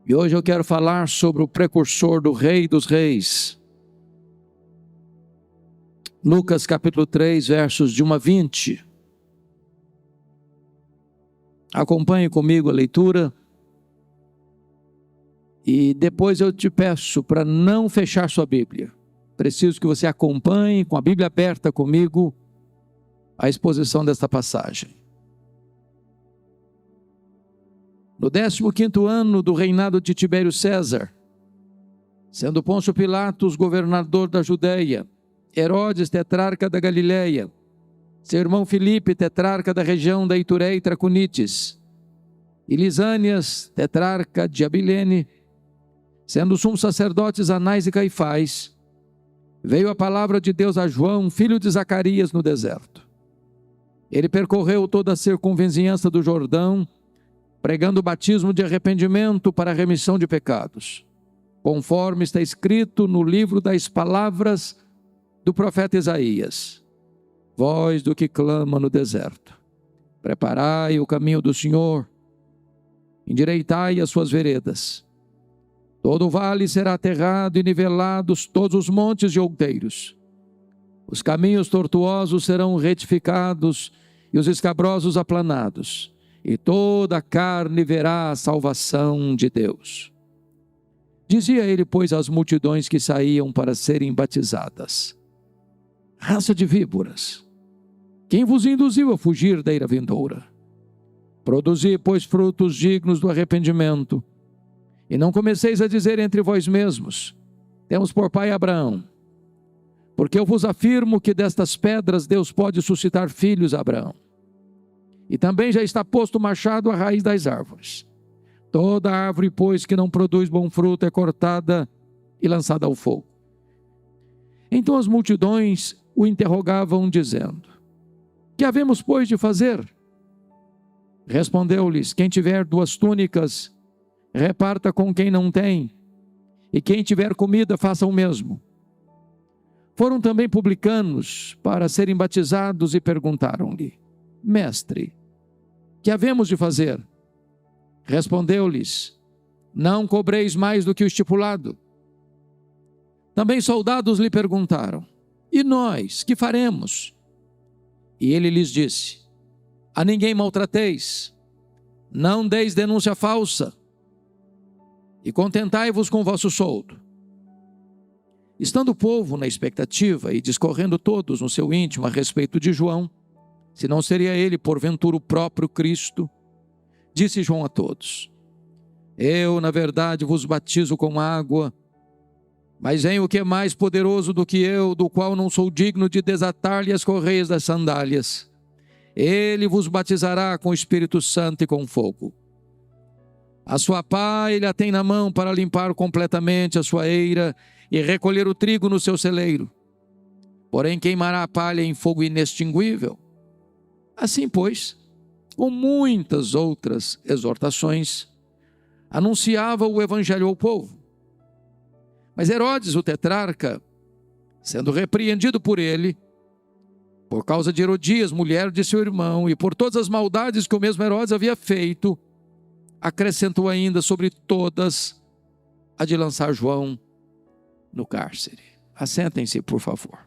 E hoje eu quero falar sobre o precursor do Rei dos Reis. Lucas capítulo 3, versos de 1 a 20. Acompanhe comigo a leitura. E depois eu te peço para não fechar sua Bíblia. Preciso que você acompanhe com a Bíblia aberta comigo a exposição desta passagem. No 15º ano do reinado de Tibério César, sendo Pôncio Pilatos governador da Judeia, Herodes tetrarca da Galileia, seu irmão Filipe tetrarca da região da Itureia e Traconites, e Lisânias tetrarca de Abilene, sendo sumos sacerdotes Anás e Caifás, veio a palavra de Deus a João, filho de Zacarias, no deserto. Ele percorreu toda a circunvizinhança do Jordão, pregando o batismo de arrependimento para a remissão de pecados, conforme está escrito no livro das palavras do profeta Isaías: voz do que clama no deserto, preparai o caminho do Senhor, endireitai as suas veredas. Todo o vale será aterrado e nivelados todos os montes e outeiros. Os caminhos tortuosos serão retificados e os escabrosos aplanados, e toda a carne verá a salvação de Deus. Dizia ele, pois, às multidões que saíam para serem batizadas: raça de víboras, quem vos induziu a fugir da ira vindoura? Produzi, pois, frutos dignos do arrependimento, e não comeceis a dizer entre vós mesmos: temos por pai Abraão. Porque eu vos afirmo que destas pedras Deus pode suscitar filhos a Abraão. E também já está posto o machado à raiz das árvores. Toda árvore, pois, que não produz bom fruto é cortada e lançada ao fogo. Então as multidões o interrogavam, dizendo: que havemos, pois, de fazer? Respondeu-lhes: quem tiver 2 túnicas, reparta com quem não tem, e quem tiver comida, faça o mesmo. Foram também publicanos para serem batizados e perguntaram-lhe: mestre, que havemos de fazer? Respondeu-lhes: não cobreis mais do que o estipulado. Também soldados lhe perguntaram: e nós, que faremos? E ele lhes disse: a ninguém maltrateis, não deis denúncia falsa, e contentai-vos com o vosso soldo. Estando o povo na expectativa e discorrendo todos no seu íntimo a respeito de João, se não seria ele porventura o próprio Cristo, disse João a todos: eu, na verdade, vos batizo com água, mas vem o que é mais poderoso do que eu, do qual não sou digno de desatar-lhe as correias das sandálias. Ele vos batizará com o Espírito Santo e com fogo. A sua pá ele a tem na mão para limpar completamente a sua eira e recolher o trigo no seu celeiro. Porém queimará a palha em fogo inextinguível. Assim, pois, com muitas outras exortações, anunciava o evangelho ao povo. Mas Herodes, o tetrarca, sendo repreendido por ele, por causa de Herodias, mulher de seu irmão, e por todas as maldades que o mesmo Herodes havia feito, acrescentou ainda sobre todas a de lançar João no cárcere. Assentem-se, por favor.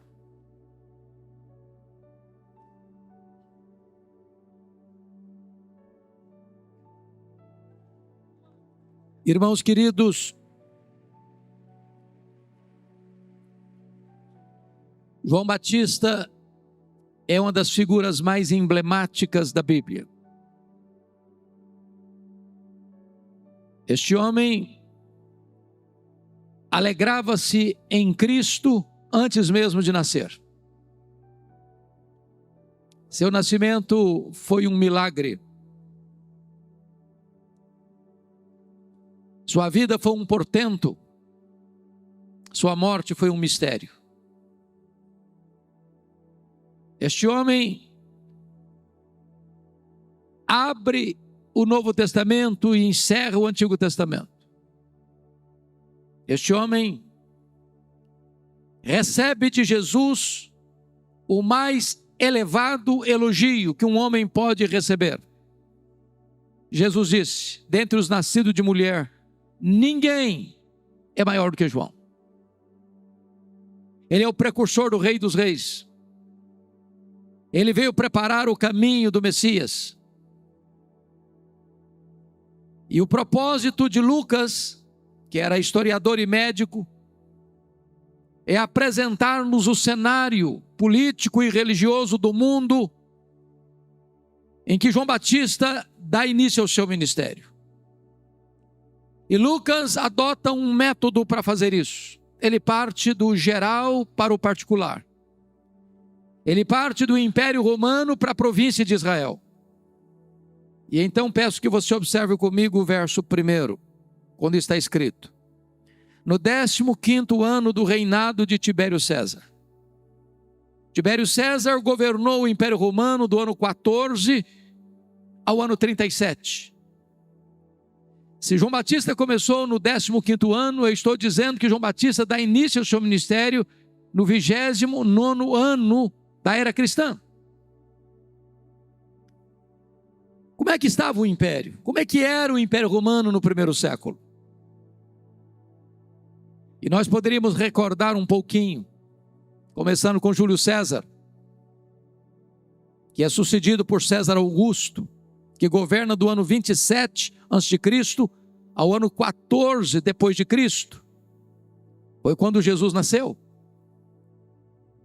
Irmãos queridos, João Batista é uma das figuras mais emblemáticas da Bíblia. Este homem alegrava-se em Cristo antes mesmo de nascer. Seu nascimento foi um milagre. Sua vida foi um portento. Sua morte foi um mistério. Este homem abre o Novo Testamento e encerra o Antigo Testamento. Este homem recebe de Jesus o mais elevado elogio que um homem pode receber. Jesus disse: dentre os nascidos de mulher, ninguém é maior do que João. Ele é o precursor do Rei dos Reis. Ele veio preparar o caminho do Messias. E o propósito de Lucas, que era historiador e médico, é apresentar-nos o cenário político e religioso do mundo em que João Batista dá início ao seu ministério. E Lucas adota um método para fazer isso. Ele parte do geral para o particular. Ele parte do Império Romano para a província de Israel. E então peço que você observe comigo o verso 1, quando está escrito: no 15º ano do reinado de Tibério César. Tibério César governou o Império Romano do ano 14 ao ano 37. Se João Batista começou no 15º ano, eu estou dizendo que João Batista dá início ao seu ministério no 29º ano da era cristã. Como é que estava o império? Como é que era o Império Romano no primeiro século? E nós poderíamos recordar um pouquinho, começando com Júlio César, que é sucedido por César Augusto, que governa do ano 27 a.C. ao ano 14 depois de Cristo. Foi quando Jesus nasceu.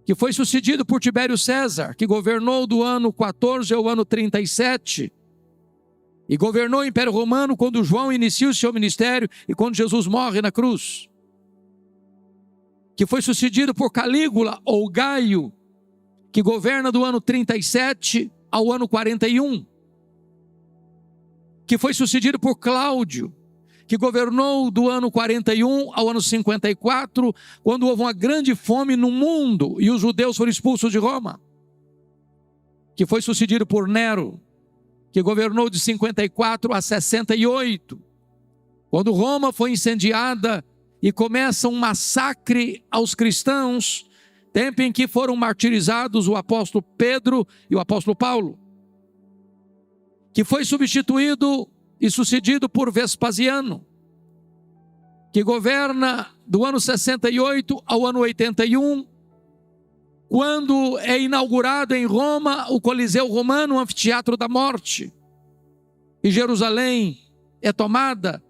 Que foi sucedido por Tibério César, que governou do ano 14 ao ano 37. E governou o Império Romano quando João inicia o seu ministério e quando Jesus morre na cruz. Que foi sucedido por Calígula ou Gaio, que governa do ano 37 ao ano 41. Que foi sucedido por Cláudio, que governou do ano 41 ao ano 54, quando houve uma grande fome no mundo e os judeus foram expulsos de Roma. Que foi sucedido por Nero, que governou de 54 a 68, quando Roma foi incendiada e começa um massacre aos cristãos, tempo em que foram martirizados o apóstolo Pedro e o apóstolo Paulo. Que foi substituído e sucedido por Vespasiano, que governa do ano 68 ao ano 81, quando é inaugurado em Roma o Coliseu Romano, o Anfiteatro da Morte, e Jerusalém é tomada,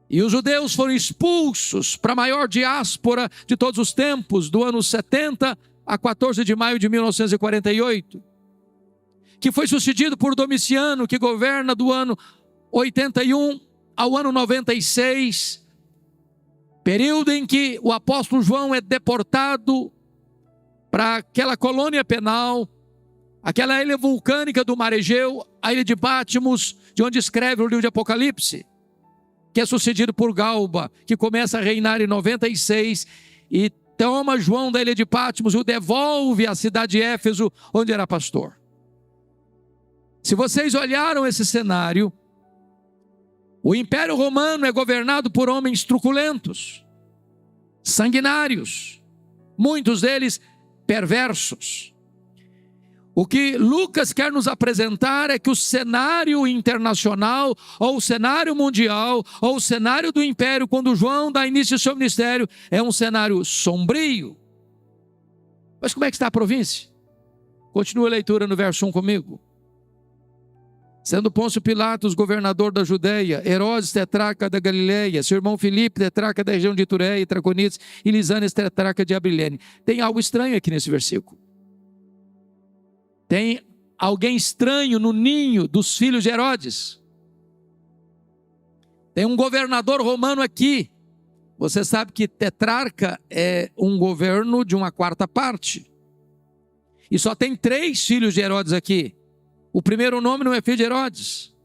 e os judeus foram expulsos para a maior diáspora de todos os tempos, do ano 70 a 14 de maio de 1948, que foi sucedido por Domiciano, que governa do ano 81 ao ano 96, período em que o apóstolo João é deportado para aquela colônia penal, aquela ilha vulcânica do Mar Egeu, a ilha de Patmos, de onde escreve o livro de Apocalipse, que é sucedido por Galba, que começa a reinar em 96 e toma João da ilha de Patmos e o devolve à cidade de Éfeso, onde era pastor. Se vocês olharam esse cenário, o Império Romano é governado por homens truculentos, sanguinários, muitos deles perversos. O que Lucas quer nos apresentar é que o cenário internacional, ou o cenário mundial, ou o cenário do império, quando João dá início ao seu ministério, é um cenário sombrio. Mas como é que está a província? Continua a leitura no verso 1 comigo. Sendo Pôncio Pilatos governador da Judeia, Herodes tetrarca da Galileia, seu irmão Filipe tetrarca da região de Itureia e Traconites, e Lisânias tetrarca de Abilene. Tem algo estranho aqui nesse versículo. Tem alguém estranho no ninho dos filhos de Herodes. Tem um governador romano aqui. Você sabe que tetrarca é um governo de uma quarta parte. E só tem 3 filhos de Herodes aqui. O primeiro nome não é filho de Herodes.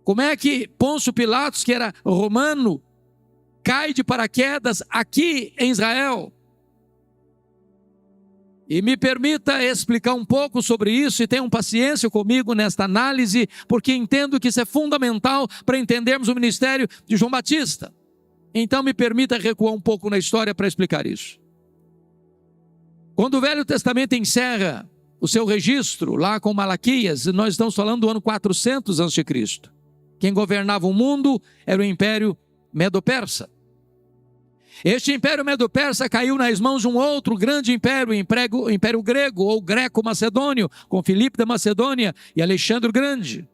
Como é que Pôncio Pilatos, que era romano, cai de paraquedas aqui em Israel? E me permita explicar um pouco sobre isso, e tenham paciência comigo nesta análise, porque entendo que isso é fundamental para entendermos o ministério de João Batista. Então me permita recuar um pouco na história para explicar isso. Quando o Velho Testamento encerra o seu registro lá com Malaquias, nós estamos falando do ano 400 a.C. Quem governava o mundo era o Império Medo-Persa. Este Império Medo-Persa caiu nas mãos de um outro grande império, o Império Grego ou Greco-Macedônio, com Filipe da Macedônia e Alexandre o Grande,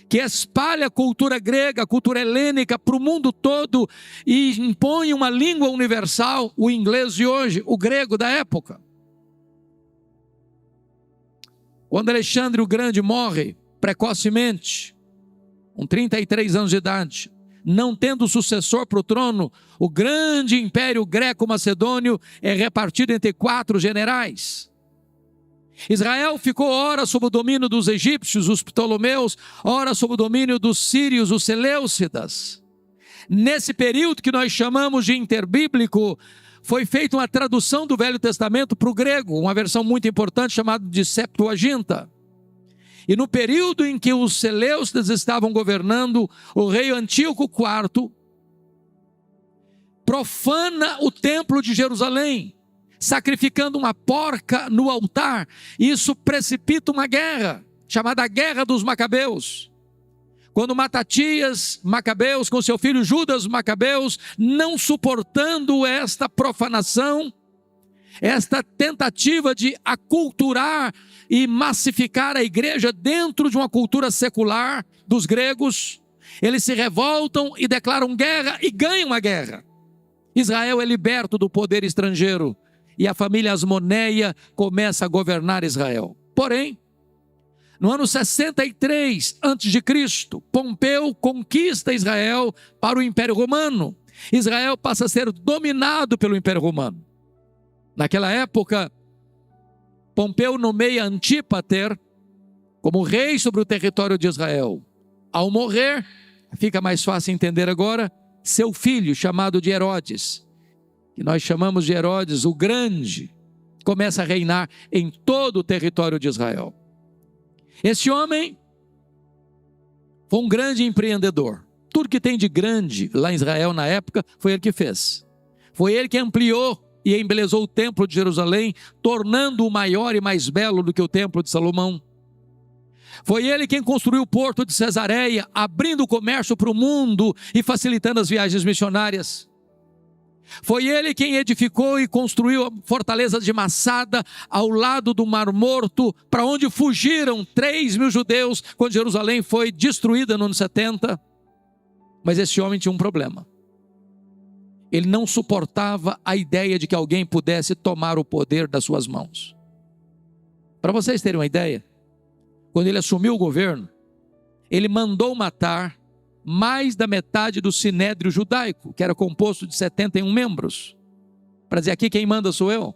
que espalha a cultura grega, a cultura helênica para o mundo todo e impõe uma língua universal, o inglês de hoje, o grego da época. Quando Alexandre o Grande morre precocemente, com 33 anos de idade, não tendo sucessor para o trono, o grande império greco-macedônio é repartido entre 4 generais. Israel ficou ora sob o domínio dos egípcios, os Ptolomeus, ora sob o domínio dos sírios, os seleucidas. Nesse período que nós chamamos de interbíblico, foi feita uma tradução do Velho Testamento para o grego, uma versão muito importante chamada de Septuaginta. E no período em que os seleucidas estavam governando, o rei Antíoco IV profana o templo de Jerusalém, sacrificando uma porca no altar. Isso precipita uma guerra, chamada Guerra dos Macabeus. Quando Matatias Macabeus, com seu filho Judas Macabeus, não suportando esta profanação, esta tentativa de aculturar e massificar a igreja dentro de uma cultura secular dos gregos, eles se revoltam e declaram guerra e ganham a guerra. Israel é liberto do poder estrangeiro e a família Asmoneia começa a governar Israel. Porém, no ano 63 a.C., Pompeu conquista Israel para o Império Romano. Israel passa a ser dominado pelo Império Romano. Naquela época, Pompeu nomeia Antípater como rei sobre o território de Israel. Ao morrer, fica mais fácil entender agora, seu filho, chamado de Herodes, que nós chamamos de Herodes o Grande, começa a reinar em todo o território de Israel. Esse homem foi um grande empreendedor. Tudo que tem de grande lá em Israel na época, foi ele que fez. Foi ele que ampliou e embelezou o templo de Jerusalém, tornando-o maior e mais belo do que o templo de Salomão. Foi ele quem construiu o porto de Cesareia, abrindo o comércio para o mundo e facilitando as viagens missionárias. Foi ele quem edificou e construiu a fortaleza de Massada, ao lado do Mar Morto, para onde fugiram 3.000 judeus, quando Jerusalém foi destruída no ano 70. Mas esse homem tinha um problema. Ele não suportava a ideia de que alguém pudesse tomar o poder das suas mãos. Para vocês terem uma ideia, quando ele assumiu o governo, ele mandou matar mais da metade do sinédrio judaico, que era composto de 71 membros, para dizer: aqui quem manda sou eu.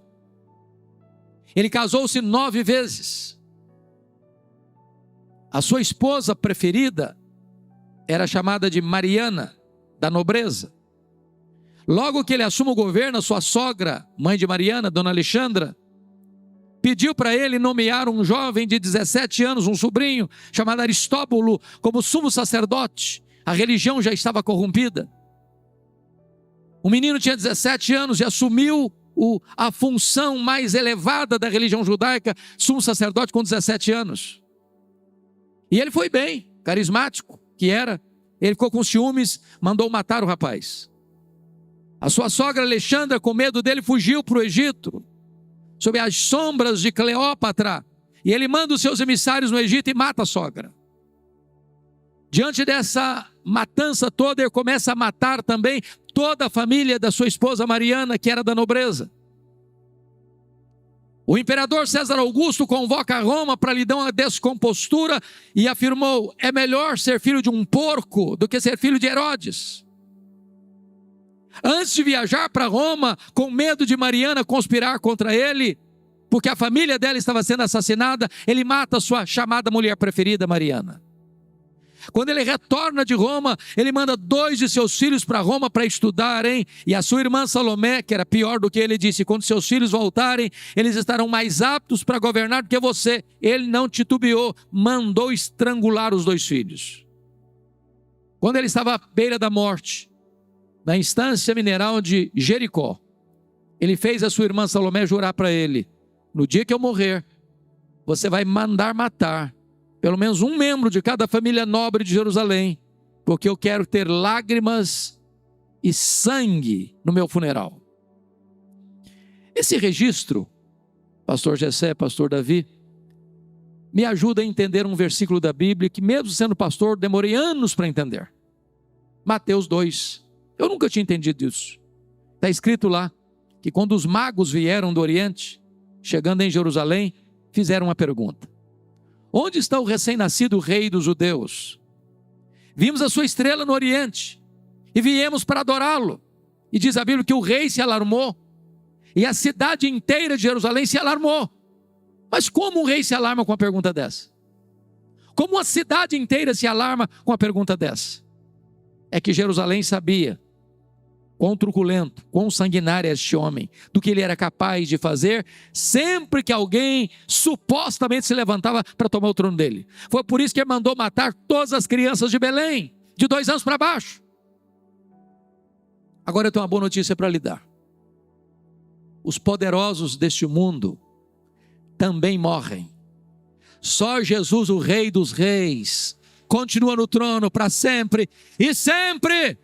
Ele casou-se 9 vezes. A sua esposa preferida era chamada de Mariana, da nobreza. Logo que ele assume o governo, a sua sogra, mãe de Mariana, dona Alexandra, pediu para ele nomear um jovem de 17 anos, um sobrinho, chamado Aristóbulo, como sumo sacerdote. A religião já estava corrompida. O menino tinha 17 anos e assumiu a função mais elevada da religião judaica, sumo sacerdote, com 17 anos. E ele foi bem, carismático que era. Ele ficou com ciúmes, mandou matar o rapaz. A sua sogra Alexandra, com medo dele, fugiu para o Egito, sob as sombras de Cleópatra. E ele manda os seus emissários no Egito e mata a sogra. Diante dessa matança toda, ele começa a matar também toda a família da sua esposa Mariana, que era da nobreza. O imperador César Augusto convoca Roma para lhe dar uma descompostura e afirmou: é melhor ser filho de um porco do que ser filho de Herodes. Antes de viajar para Roma, com medo de Mariana conspirar contra ele, porque a família dela estava sendo assassinada, ele mata a sua chamada mulher preferida, Mariana. Quando ele retorna de Roma, ele manda 2 de seus filhos para Roma para estudarem, e a sua irmã Salomé, que era pior do que ele, disse: quando seus filhos voltarem, eles estarão mais aptos para governar do que você. Ele não titubeou, mandou estrangular os 2 filhos. Quando ele estava à beira da morte, na instância mineral de Jericó, ele fez a sua irmã Salomé jurar para ele: no dia que eu morrer, você vai mandar matar pelo menos um membro de cada família nobre de Jerusalém, porque eu quero ter lágrimas e sangue no meu funeral. Esse registro, pastor Gessé, pastor Davi, me ajuda a entender um versículo da Bíblia que, mesmo sendo pastor, demorei anos para entender. Mateus 2. Eu nunca tinha entendido isso. Está escrito lá que quando os magos vieram do Oriente, chegando em Jerusalém, fizeram uma pergunta: onde está o recém-nascido rei dos judeus? Vimos a sua estrela no Oriente e viemos para adorá-lo. E diz a Bíblia que o rei se alarmou e a cidade inteira de Jerusalém se alarmou. Mas como um rei se alarma com uma pergunta dessa? Como uma cidade inteira se alarma com uma pergunta dessa? É que Jerusalém sabia quão truculento, quão sanguinário é este homem, do que ele era capaz de fazer sempre que alguém supostamente se levantava para tomar o trono dele. Foi por isso que ele mandou matar todas as crianças de Belém, de 2 anos para baixo. Agora eu tenho uma boa notícia para lhe dar. Os poderosos deste mundo também morrem. Só Jesus, o Rei dos Reis, continua no trono para sempre e sempre.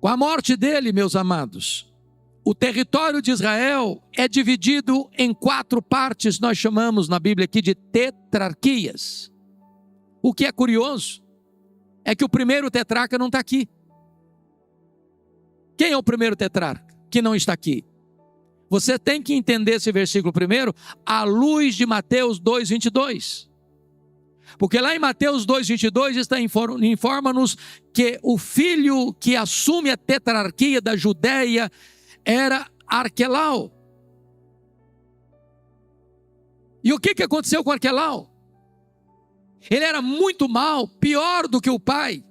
Com a morte dele, meus amados, o território de Israel é dividido em 4 partes, nós chamamos na Bíblia aqui de tetrarquias. O que é curioso é que o primeiro tetrarca não está aqui. Quem é o primeiro tetrarca que não está aqui? Você tem que entender esse versículo primeiro à luz de Mateus 2:22. Porque lá em Mateus 2:22 informa-nos que o filho que assume a tetrarquia da Judéia era Arquelau. E o que aconteceu com Arquelau? Ele era muito mau, pior do que o pai.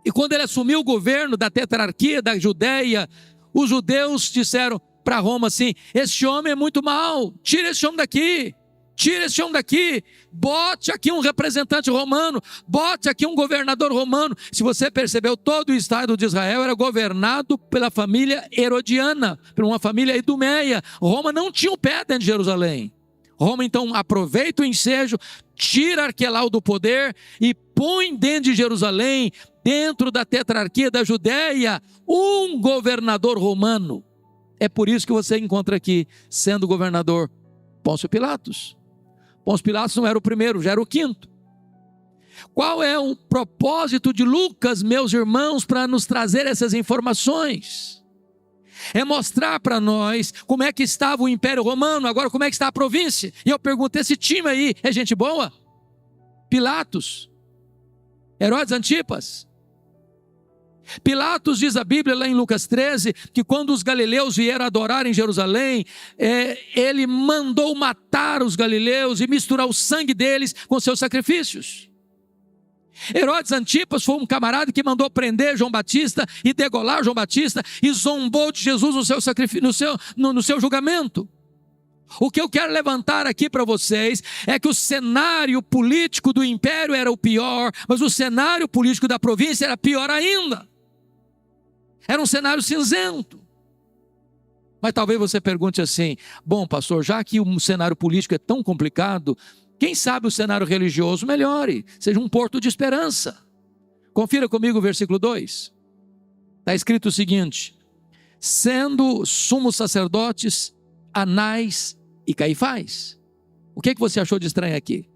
E quando ele assumiu o governo da tetrarquia da Judéia, os judeus disseram para Roma assim: este homem é muito mau, tira esse homem daqui. Tira esse homem daqui, bote aqui um representante romano, bote aqui um governador romano. Se você percebeu, todo o estado de Israel era governado pela família herodiana, por uma família idumeia. Roma não tinha um pé dentro de Jerusalém. Roma então aproveita o ensejo, tira Arquelau do poder e põe dentro de Jerusalém, dentro da tetrarquia da Judéia, um governador romano. É por isso que você encontra aqui, sendo governador, Pôncio Pilatos. Pôncio Pilatos não era o primeiro, já era o 5º. Qual é o propósito de Lucas, meus irmãos, para nos trazer essas informações? É mostrar para nós como é que estava o Império Romano, agora como é que está a província. E eu pergunto, esse time aí é gente boa? Pilatos, Herodes Antipas. Pilatos, diz a Bíblia lá em Lucas 13, que quando os galileus vieram adorar em Jerusalém, ele mandou matar os galileus e misturar o sangue deles com seus sacrifícios. Herodes Antipas foi um camarada que mandou prender João Batista e degolar João Batista e zombou de Jesus no seu julgamento. O que eu quero levantar aqui para vocês é que o cenário político do império era o pior, mas o cenário político da província era pior ainda. Era um cenário cinzento. Mas talvez você pergunte assim: bom, pastor, já que o cenário político é tão complicado, quem sabe o cenário religioso melhore, seja um porto de esperança. Confira comigo o versículo 2. Está escrito o seguinte: sendo sumos sacerdotes Anás e Caifás. O que você achou de estranho aqui?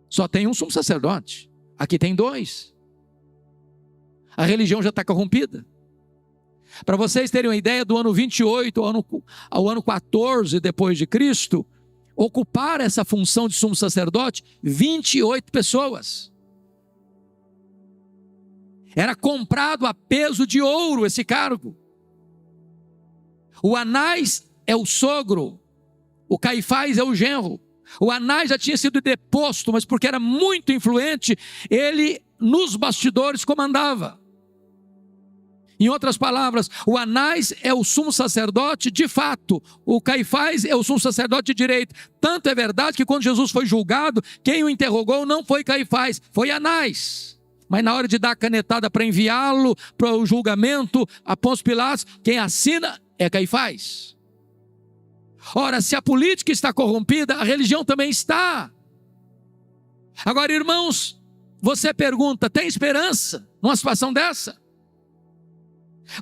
Só tem um sumo sacerdote, aqui tem 2. A religião já está corrompida. Para vocês terem uma ideia, do ano 28 ao ano 14 depois de Cristo, ocuparam essa função de sumo sacerdote 28 pessoas. Era comprado a peso de ouro esse cargo. O Anás é o sogro, o Caifás é o genro. O Anás já tinha sido deposto, mas porque era muito influente, ele nos bastidores comandava. Em outras palavras, o Anás é o sumo sacerdote de fato, o Caifás é o sumo sacerdote de direito. Tanto é verdade que quando Jesus foi julgado, quem o interrogou não foi Caifás, foi Anás. mas na hora de dar a canetada para enviá-lo para o julgamento a Pôncio Pilatos, quem assina é Caifás. Ora, se a política está corrompida, a religião também está. Agora, irmãos, você pergunta, tem esperança numa situação dessa?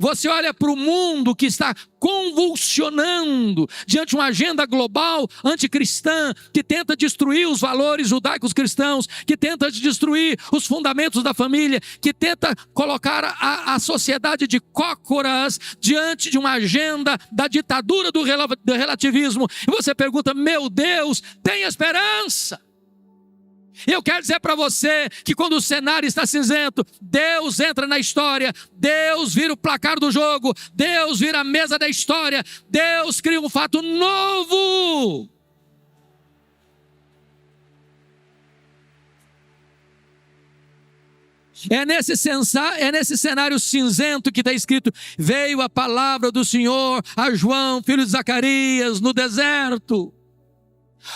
Você olha para o mundo que está convulsionando diante de uma agenda global anticristã, que tenta destruir os valores judaicos cristãos, que tenta destruir os fundamentos da família, que tenta colocar a sociedade de cócoras diante de uma agenda da ditadura do relativismo. E você pergunta, meu Deus, tem esperança? Eu quero dizer para você que quando o cenário está cinzento, Deus entra na história, Deus vira o placar do jogo, Deus vira a mesa da história, Deus cria um fato novo. É nesse cenário cinzento que está escrito, veio a palavra do Senhor a João, filho de Zacarias, no deserto.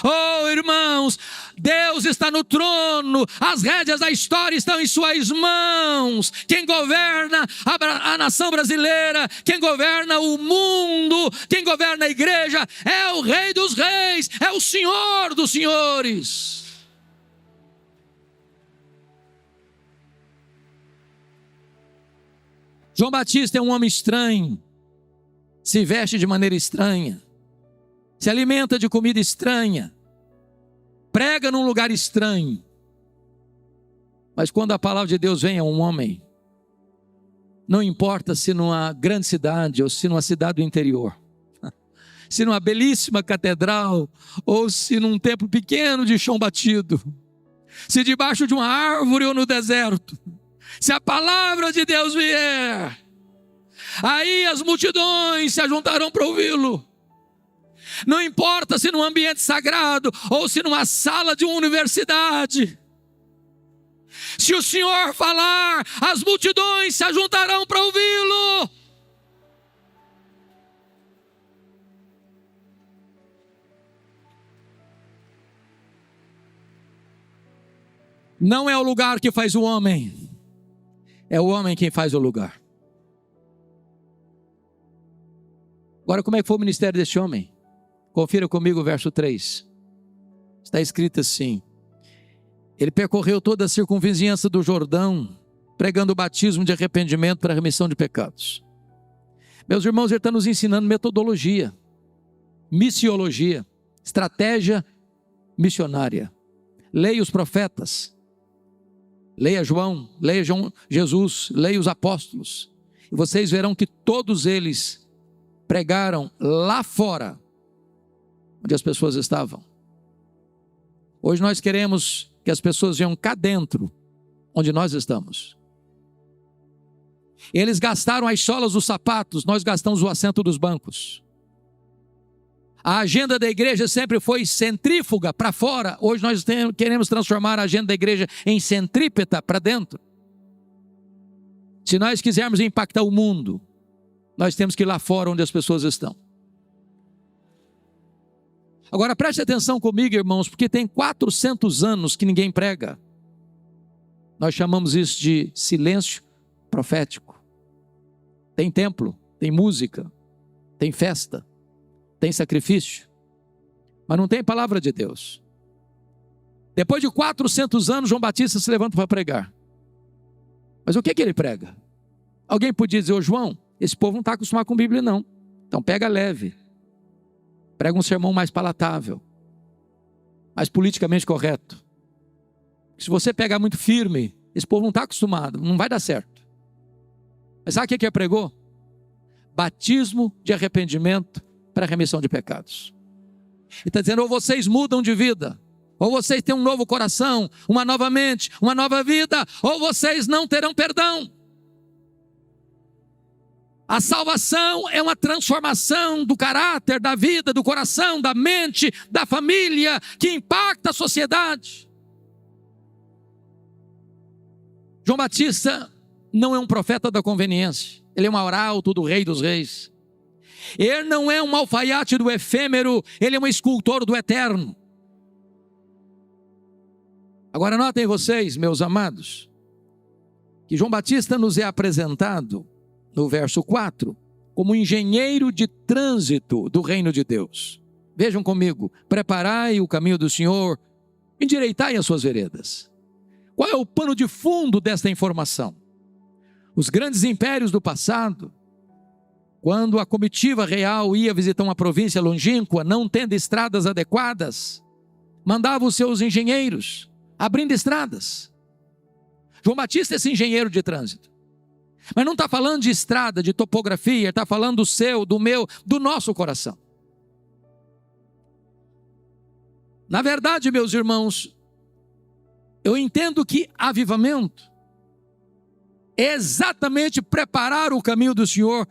Oh, irmãos, Deus está no trono, as rédeas da história estão em suas mãos. Quem governa a nação brasileira, quem governa o mundo, quem governa a igreja, é o Rei dos Reis, é o Senhor dos Senhores. João Batista é um homem estranho, se veste de maneira estranha, se alimenta de comida estranha, prega num lugar estranho. Mas quando a palavra de Deus vem a um homem, não importa se numa grande cidade ou se numa cidade do interior, se numa belíssima catedral ou se num templo pequeno de chão batido, se debaixo de uma árvore ou no deserto, se a palavra de Deus vier, aí as multidões se ajuntarão para ouvi-lo. Não importa se num ambiente sagrado ou se numa sala de uma universidade. Se o Senhor falar, as multidões se ajuntarão para ouvi-lo. Não é o lugar que faz o homem, é o homem quem faz o lugar. Agora, como é que foi o ministério deste homem? Confira comigo o verso 3. Está escrito assim: ele percorreu toda a circunvizinhança do Jordão, pregando o batismo de arrependimento para a remissão de pecados. Meus irmãos, ele está nos ensinando metodologia, missiologia, estratégia missionária. Leia os profetas, leia João, leia Jesus, leia os apóstolos, e vocês verão que todos eles pregaram lá fora, onde as pessoas estavam. Hoje nós queremos que as pessoas venham cá dentro, onde nós estamos. Eles gastaram as solas dos sapatos, nós gastamos o assento dos bancos. A agenda da igreja sempre foi centrífuga para fora. Hoje nós queremos transformar a agenda da igreja em centrípeta para dentro. Se nós quisermos impactar o mundo, nós temos que ir lá fora onde as pessoas estão. Agora preste atenção comigo, irmãos, porque tem 400 anos que ninguém prega. Nós chamamos isso de silêncio profético. Tem templo, tem música, tem festa, tem sacrifício, mas não tem palavra de Deus. Depois de 400 anos, João Batista se levanta para pregar. Mas o que ele prega? Alguém podia dizer, ô João, esse povo não está acostumado com Bíblia não, então pega leve. Prega um sermão mais palatável, mais politicamente correto. Se você pegar muito firme, esse povo não está acostumado, não vai dar certo. Mas sabe o que ele pregou? Batismo de arrependimento para a remissão de pecados. Ele está dizendo, ou vocês mudam de vida, ou vocês têm um novo coração, uma nova mente, uma nova vida, ou vocês não terão perdão. A salvação é uma transformação do caráter, da vida, do coração, da mente, da família, que impacta a sociedade. João Batista não é um profeta da conveniência, ele é um arauto do Rei dos Reis. Ele não é um alfaiate do efêmero, ele é um escultor do eterno. Agora notem vocês, meus amados, que João Batista nos é apresentado no verso 4 como engenheiro de trânsito do reino de Deus. Vejam comigo: preparai o caminho do Senhor, endireitai as suas veredas. Qual é o pano de fundo desta informação? Os grandes impérios do passado, quando a comitiva real ia visitar uma província longínqua, não tendo estradas adequadas, mandava os seus engenheiros abrindo estradas. João Batista é esse engenheiro de trânsito. Mas não está falando de estrada, de topografia, está falando do seu, do meu, do nosso coração. Na verdade, meus irmãos, eu entendo que avivamento é exatamente preparar o caminho do Senhor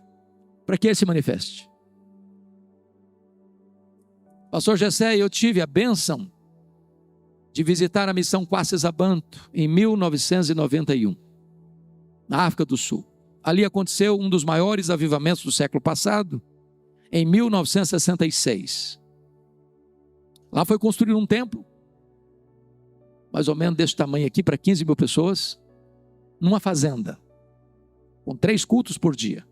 para que Ele se manifeste. Pastor Gessé, eu tive a bênção de visitar a missão Quaces-Abanto em 1991, na África do Sul. Ali aconteceu um dos maiores avivamentos do século passado, em 1966. Lá foi construído um templo, mais ou menos desse tamanho aqui, para 15 mil pessoas, numa fazenda, com 3 cultos por dia.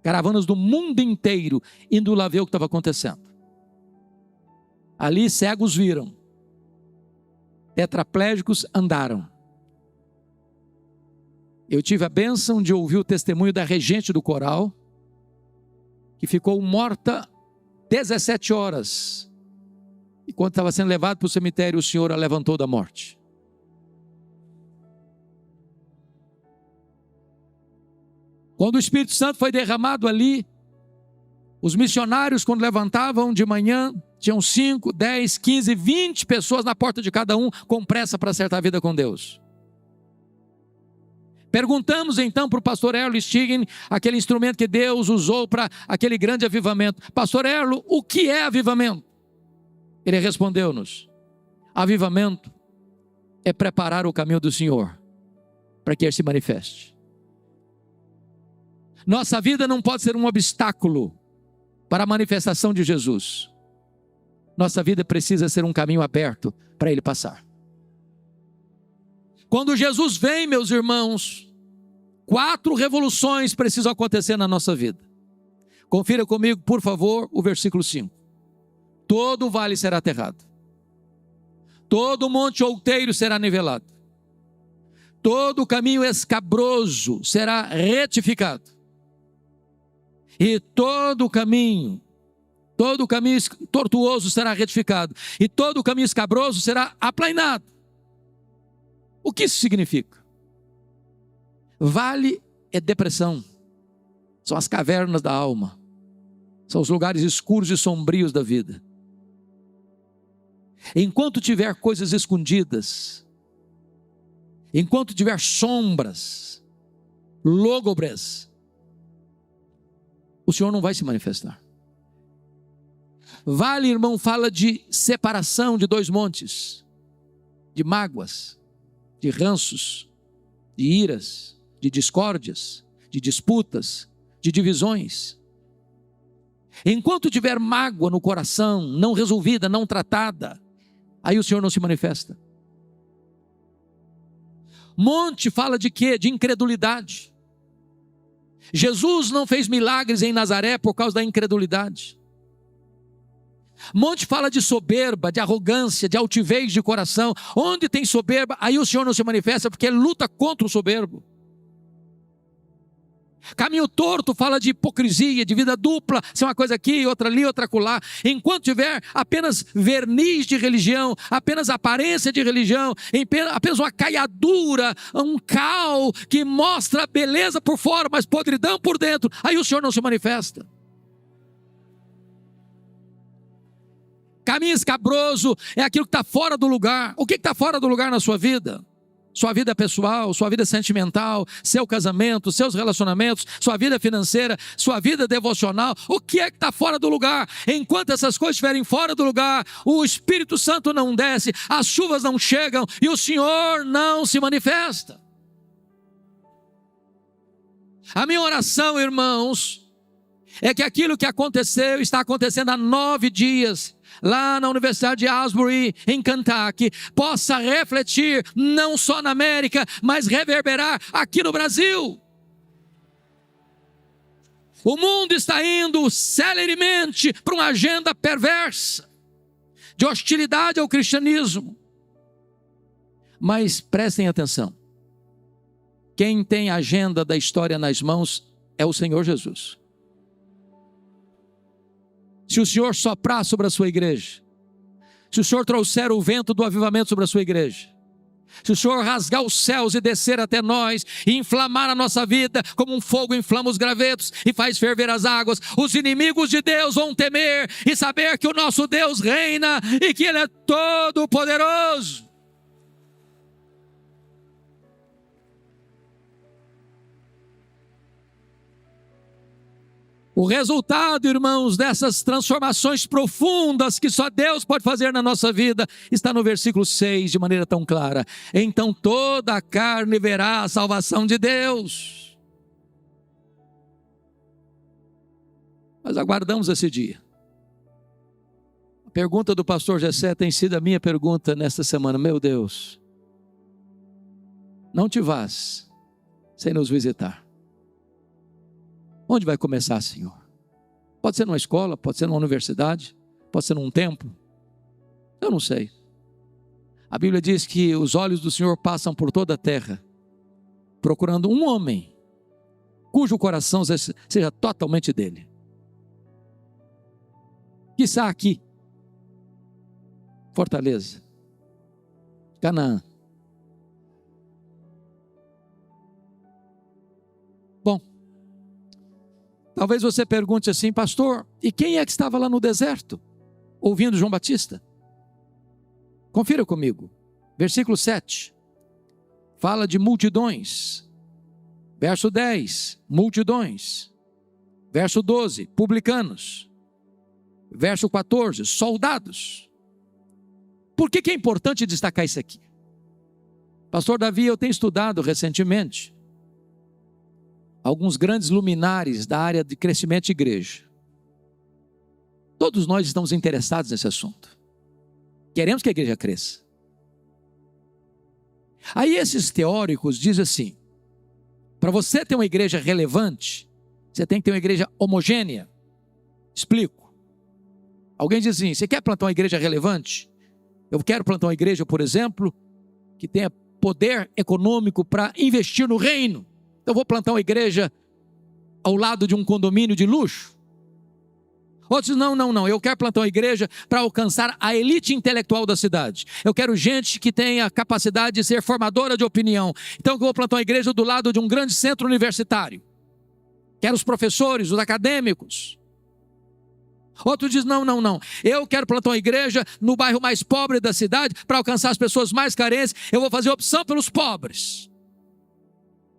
Caravanas do mundo inteiro indo lá ver o que estava acontecendo. Ali cegos viram, tetraplégicos andaram. Eu tive a bênção de ouvir o testemunho da regente do coral, que ficou morta 17 horas. E quando estava sendo levado para o cemitério, o Senhor a levantou da morte. Quando o Espírito Santo foi derramado ali, os missionários, quando levantavam de manhã, tinham 5, 10, 15, 20 pessoas na porta de cada um, com pressa para acertar a vida com Deus. Perguntamos então para o pastor Erlo Stigen, aquele instrumento que Deus usou para aquele grande avivamento: pastor Erlo, o que é avivamento? Ele respondeu-nos: avivamento é preparar o caminho do Senhor para que Ele se manifeste. Nossa vida não pode ser um obstáculo para a manifestação de Jesus. Nossa vida precisa ser um caminho aberto para Ele passar. Quando Jesus vem, meus irmãos, 4 revoluções precisam acontecer na nossa vida. Confira comigo, por favor, o versículo 5. Todo vale será aterrado, todo monte outeiro será nivelado, todo caminho escabroso será retificado, e todo caminho tortuoso será retificado, e todo caminho escabroso será aplainado. O que isso significa? Vale é depressão, são as cavernas da alma, são os lugares escuros e sombrios da vida. Enquanto tiver coisas escondidas, enquanto tiver sombras, lúgubres, o Senhor não vai se manifestar. Vale, irmão, fala de separação de 2 montes, de mágoas, de ranços, de iras, de discórdias, de disputas, de divisões. Enquanto tiver mágoa no coração, não resolvida, não tratada, aí o Senhor não se manifesta. Monte fala de quê? De incredulidade. Jesus não fez milagres em Nazaré por causa da incredulidade. Monte fala de soberba, de arrogância, de altivez de coração. Onde tem soberba, aí o Senhor não se manifesta, porque Ele luta contra o soberbo. Caminho torto fala de hipocrisia, de vida dupla, ser uma coisa aqui, outra ali, outra acolá. Enquanto tiver apenas verniz de religião, apenas aparência de religião, apenas uma caiadura, um cal que mostra beleza por fora, mas podridão por dentro, aí o Senhor não se manifesta. Caminho escabroso é aquilo que está fora do lugar. O que está fora do lugar na sua vida? Sua vida pessoal, sua vida sentimental, seu casamento, seus relacionamentos, sua vida financeira, sua vida devocional. O que é que está fora do lugar? Enquanto essas coisas estiverem fora do lugar, o Espírito Santo não desce, as chuvas não chegam e o Senhor não se manifesta. A minha oração, irmãos, é que aquilo que aconteceu, está acontecendo há 9 dias, lá na Universidade de Asbury, em Kentucky, possa refletir não só na América, mas reverberar aqui no Brasil. O mundo está indo celeremente para uma agenda perversa, de hostilidade ao cristianismo. Mas prestem atenção, quem tem a agenda da história nas mãos é o Senhor Jesus. Se o Senhor soprar sobre a sua igreja, se o Senhor trouxer o vento do avivamento sobre a sua igreja, se o Senhor rasgar os céus e descer até nós e inflamar a nossa vida como um fogo inflama os gravetos e faz ferver as águas, os inimigos de Deus vão temer e saber que o nosso Deus reina e que Ele é todo poderoso. O resultado, irmãos, dessas transformações profundas que só Deus pode fazer na nossa vida, está no versículo 6, de maneira tão clara. Então toda a carne verá a salvação de Deus. Nós aguardamos esse dia. A pergunta do pastor Gessé tem sido a minha pergunta nesta semana. Meu Deus, não te vás sem nos visitar. Onde vai começar, Senhor? Pode ser numa escola, pode ser numa universidade, pode ser num templo. Eu não sei. A Bíblia diz que os olhos do Senhor passam por toda a terra, procurando um homem, cujo coração seja totalmente dele. Quiçá aqui, Fortaleza, Canaã. Bom, talvez você pergunte assim, pastor, e quem é que estava lá no deserto, ouvindo João Batista? Confira comigo, versículo 7, fala de multidões, verso 10, multidões, verso 12, publicanos, verso 14, soldados. Por que é importante destacar isso aqui? Pastor Davi, eu tenho estudado recentemente alguns grandes luminares da área de crescimento de igreja. Todos nós estamos interessados nesse assunto. Queremos que a igreja cresça. Aí esses teóricos dizem assim, para você ter uma igreja relevante, você tem que ter uma igreja homogênea. Explico. Alguém diz assim, você quer plantar uma igreja relevante? Eu quero plantar uma igreja, por exemplo, que tenha poder econômico para investir no reino. Então eu vou plantar uma igreja ao lado de um condomínio de luxo. Outros dizem, não, eu quero plantar uma igreja para alcançar a elite intelectual da cidade. Eu quero gente que tenha capacidade de ser formadora de opinião. Então eu vou plantar uma igreja do lado de um grande centro universitário. Quero os professores, os acadêmicos. Outro diz, não, eu quero plantar uma igreja no bairro mais pobre da cidade para alcançar as pessoas mais carentes. Eu vou fazer opção pelos pobres.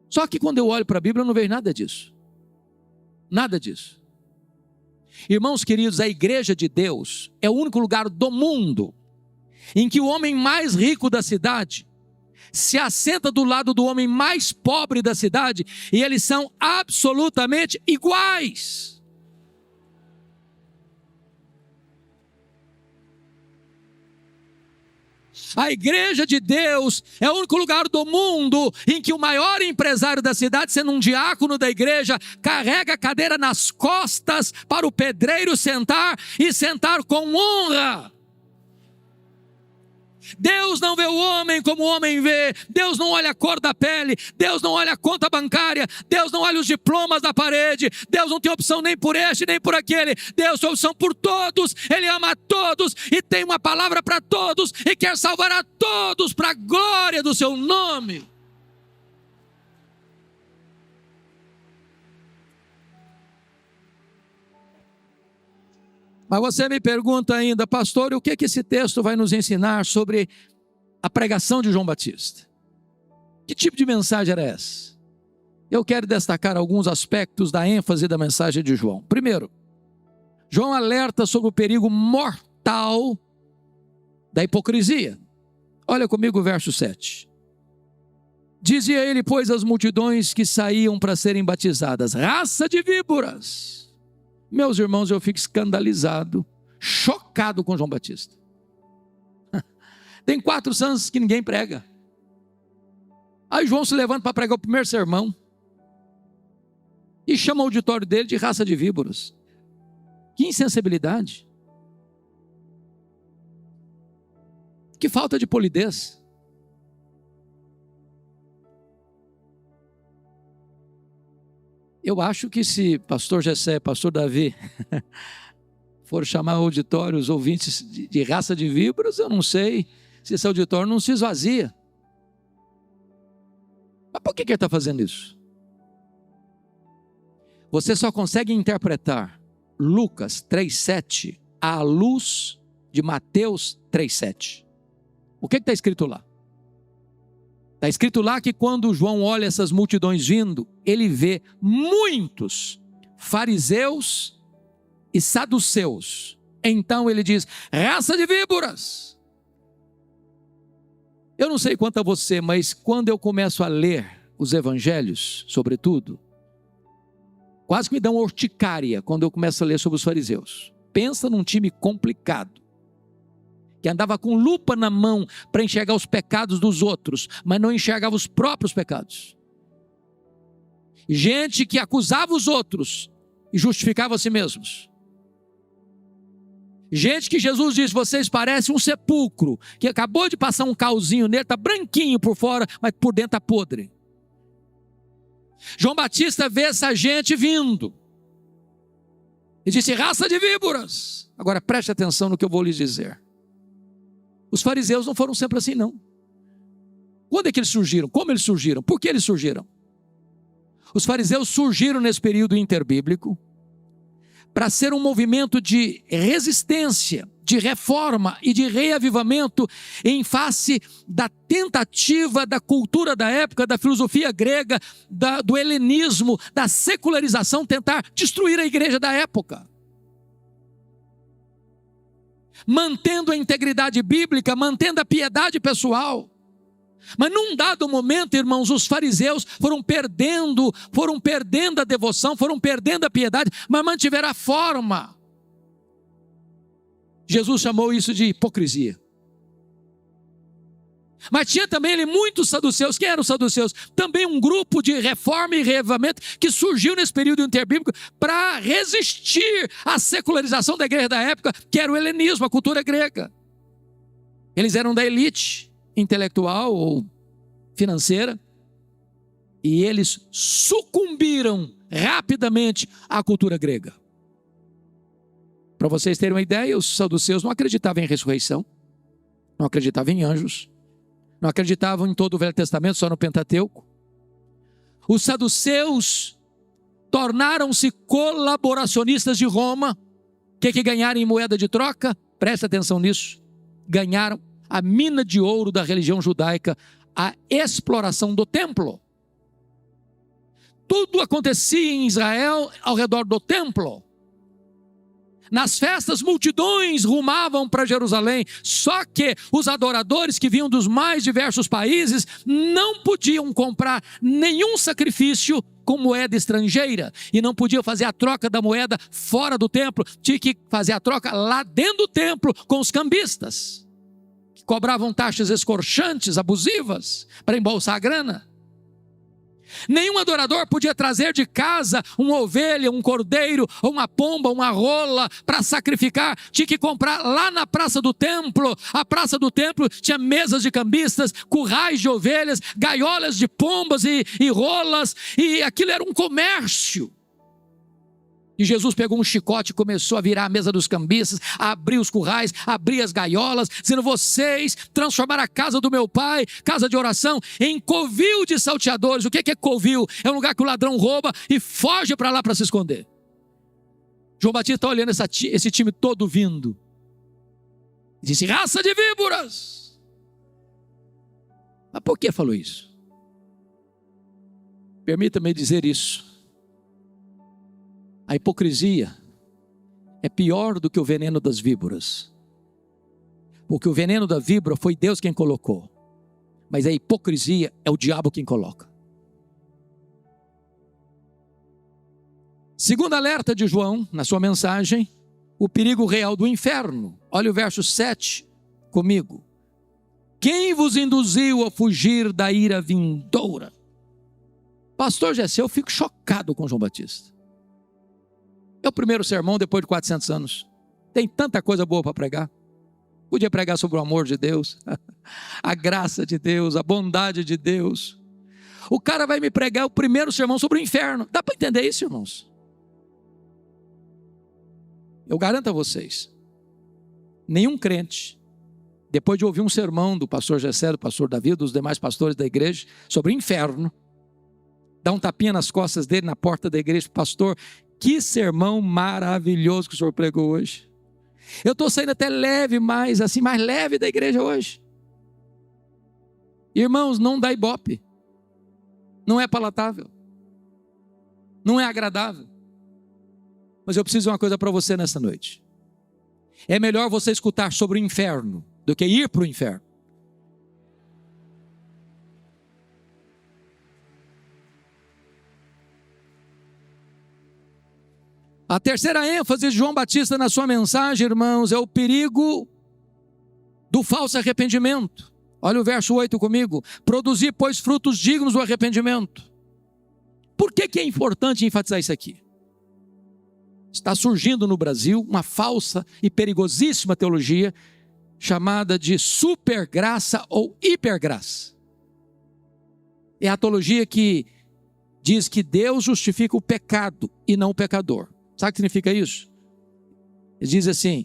Só que quando eu olho para a Bíblia eu não vejo nada disso. Nada disso. Irmãos queridos, a igreja de Deus é o único lugar do mundo em que o homem mais rico da cidade se assenta do lado do homem mais pobre da cidade e eles são absolutamente iguais. A igreja de Deus é o único lugar do mundo em que o maior empresário da cidade, sendo um diácono da igreja, carrega a cadeira nas costas para o pedreiro sentar e sentar com honra. Deus não vê o homem como o homem vê. Deus não olha a cor da pele. Deus não olha a conta bancária. Deus não olha os diplomas da parede. Deus não tem opção nem por este nem por aquele. Deus tem opção por todos. Ele ama a todos e tem uma palavra para todos e quer salvar a todos para a glória do seu nome. Mas você me pergunta ainda, pastor, o que esse texto vai nos ensinar sobre a pregação de João Batista? Que tipo de mensagem era essa? Eu quero destacar alguns aspectos da ênfase da mensagem de João. Primeiro, João alerta sobre o perigo mortal da hipocrisia. Olha comigo o verso 7. Dizia ele, pois, às multidões que saíam para serem batizadas, raça de víboras, Meus irmãos, eu fico escandalizado, chocado com João Batista. Tem 4 anos que ninguém prega. Aí João se levanta para pregar o primeiro sermão e chama o auditório dele de raça de víboras. Que insensibilidade. Que falta de polidez. Eu acho que se pastor Jessé, pastor Davi for chamar auditório, os ouvintes de raça de víboras, eu não sei se esse auditório não se esvazia. Mas por que ele está fazendo isso? Você só consegue interpretar Lucas 3,7 à luz de Mateus 3,7. O que está escrito lá? Está escrito lá que quando João olha essas multidões vindo, ele vê muitos fariseus e saduceus. Então ele diz: raça de víboras. Eu não sei quanto a você, mas quando eu começo a ler os evangelhos, sobretudo, quase que me dá uma urticária quando eu começo a ler sobre os fariseus. Pensa num time complicado, que andava com lupa na mão para enxergar os pecados dos outros, mas não enxergava os próprios pecados. Gente que acusava os outros e justificava a si mesmos. Gente que Jesus disse: vocês parecem um sepulcro, que acabou de passar um calzinho nele, está branquinho por fora, mas por dentro está podre. João Batista vê essa gente vindo e disse: raça de víboras. Agora preste atenção no que eu vou lhes dizer. Os fariseus não foram sempre assim, não. Quando é que eles surgiram? Como eles surgiram? Por que eles surgiram? Os fariseus surgiram nesse período interbíblico para ser um movimento de resistência, de reforma e de reavivamento em face da tentativa da cultura da época, da filosofia grega, do helenismo, da secularização, tentar destruir a igreja da época. Mantendo a integridade bíblica, mantendo a piedade pessoal. Mas num dado momento, irmãos, os fariseus foram perdendo a devoção, foram perdendo a piedade, mas mantiveram a forma. Jesus chamou isso de hipocrisia. Mas tinha também ele muitos saduceus. Quem eram os saduceus? Também um grupo de reforma e reavivamento que surgiu nesse período interbíblico para resistir à secularização da igreja da época, que era o helenismo, a cultura grega. Eles eram da elite intelectual ou financeira, e eles sucumbiram rapidamente à cultura grega. Para vocês terem uma ideia, os saduceus não acreditavam em ressurreição, não acreditavam em anjos, não acreditavam em todo o Velho Testamento, só no Pentateuco. Os saduceus tornaram-se colaboracionistas de Roma. O que ganharam em moeda de troca? Presta atenção nisso. Ganharam a mina de ouro da religião judaica, a exploração do templo. Tudo acontecia em Israel ao redor do templo. Nas festas, multidões rumavam para Jerusalém, só que os adoradores que vinham dos mais diversos países não podiam comprar nenhum sacrifício com moeda estrangeira, e não podiam fazer a troca da moeda fora do templo, tinha que fazer a troca lá dentro do templo com os cambistas, que cobravam taxas escorchantes, abusivas, para embolsar a grana. Nenhum adorador podia trazer de casa uma ovelha, um cordeiro, ou uma pomba, uma rola para sacrificar. Tinha que comprar lá na praça do templo. A praça do templo tinha mesas de cambistas, currais de ovelhas, gaiolas de pombas e rolas, e aquilo era um comércio. E Jesus pegou um chicote e começou a virar a mesa dos cambistas, a abrir os currais, a abrir as gaiolas, dizendo: vocês transformaram a casa do meu pai, casa de oração, em covil de salteadores. O que é covil? É um lugar que o ladrão rouba e foge para lá para se esconder. João Batista está olhando esse time todo vindo. Disse: raça de víboras. Mas por que falou isso? Permita-me dizer isso. A hipocrisia é pior do que o veneno das víboras. Porque o veneno da víbora foi Deus quem colocou. Mas a hipocrisia é o diabo quem coloca. Segundo alerta de João, na sua mensagem, o perigo real do inferno. Olha o verso 7 comigo. Quem vos induziu a fugir da ira vindoura? Pastor Gessé, eu fico chocado com João Batista. É o primeiro sermão depois de 400 anos. Tem tanta coisa boa para pregar. Podia pregar sobre o amor de Deus, a graça de Deus, a bondade de Deus. O cara vai me pregar o primeiro sermão sobre o inferno. Dá para entender isso, irmãos? Eu garanto a vocês, nenhum crente, depois de ouvir um sermão do pastor Gessé, do pastor Davi, dos demais pastores da igreja, sobre o inferno, dá um tapinha nas costas dele, na porta da igreja, pastor, que sermão maravilhoso que o senhor pregou hoje. Eu estou saindo até leve, mais leve da igreja hoje. Irmãos, não dá ibope, não é palatável, não é agradável. Mas eu preciso de uma coisa para você nessa noite. É melhor você escutar sobre o inferno do que ir para o inferno. A terceira ênfase de João Batista na sua mensagem, irmãos, é o perigo do falso arrependimento. Olha o verso 8 comigo. Produzir, pois, frutos dignos do arrependimento. Por que é importante enfatizar isso aqui? Está surgindo no Brasil uma falsa e perigosíssima teologia chamada de supergraça ou hipergraça. É a teologia que diz que Deus justifica o pecado e não o pecador. Sabe o que significa isso? Ele diz assim: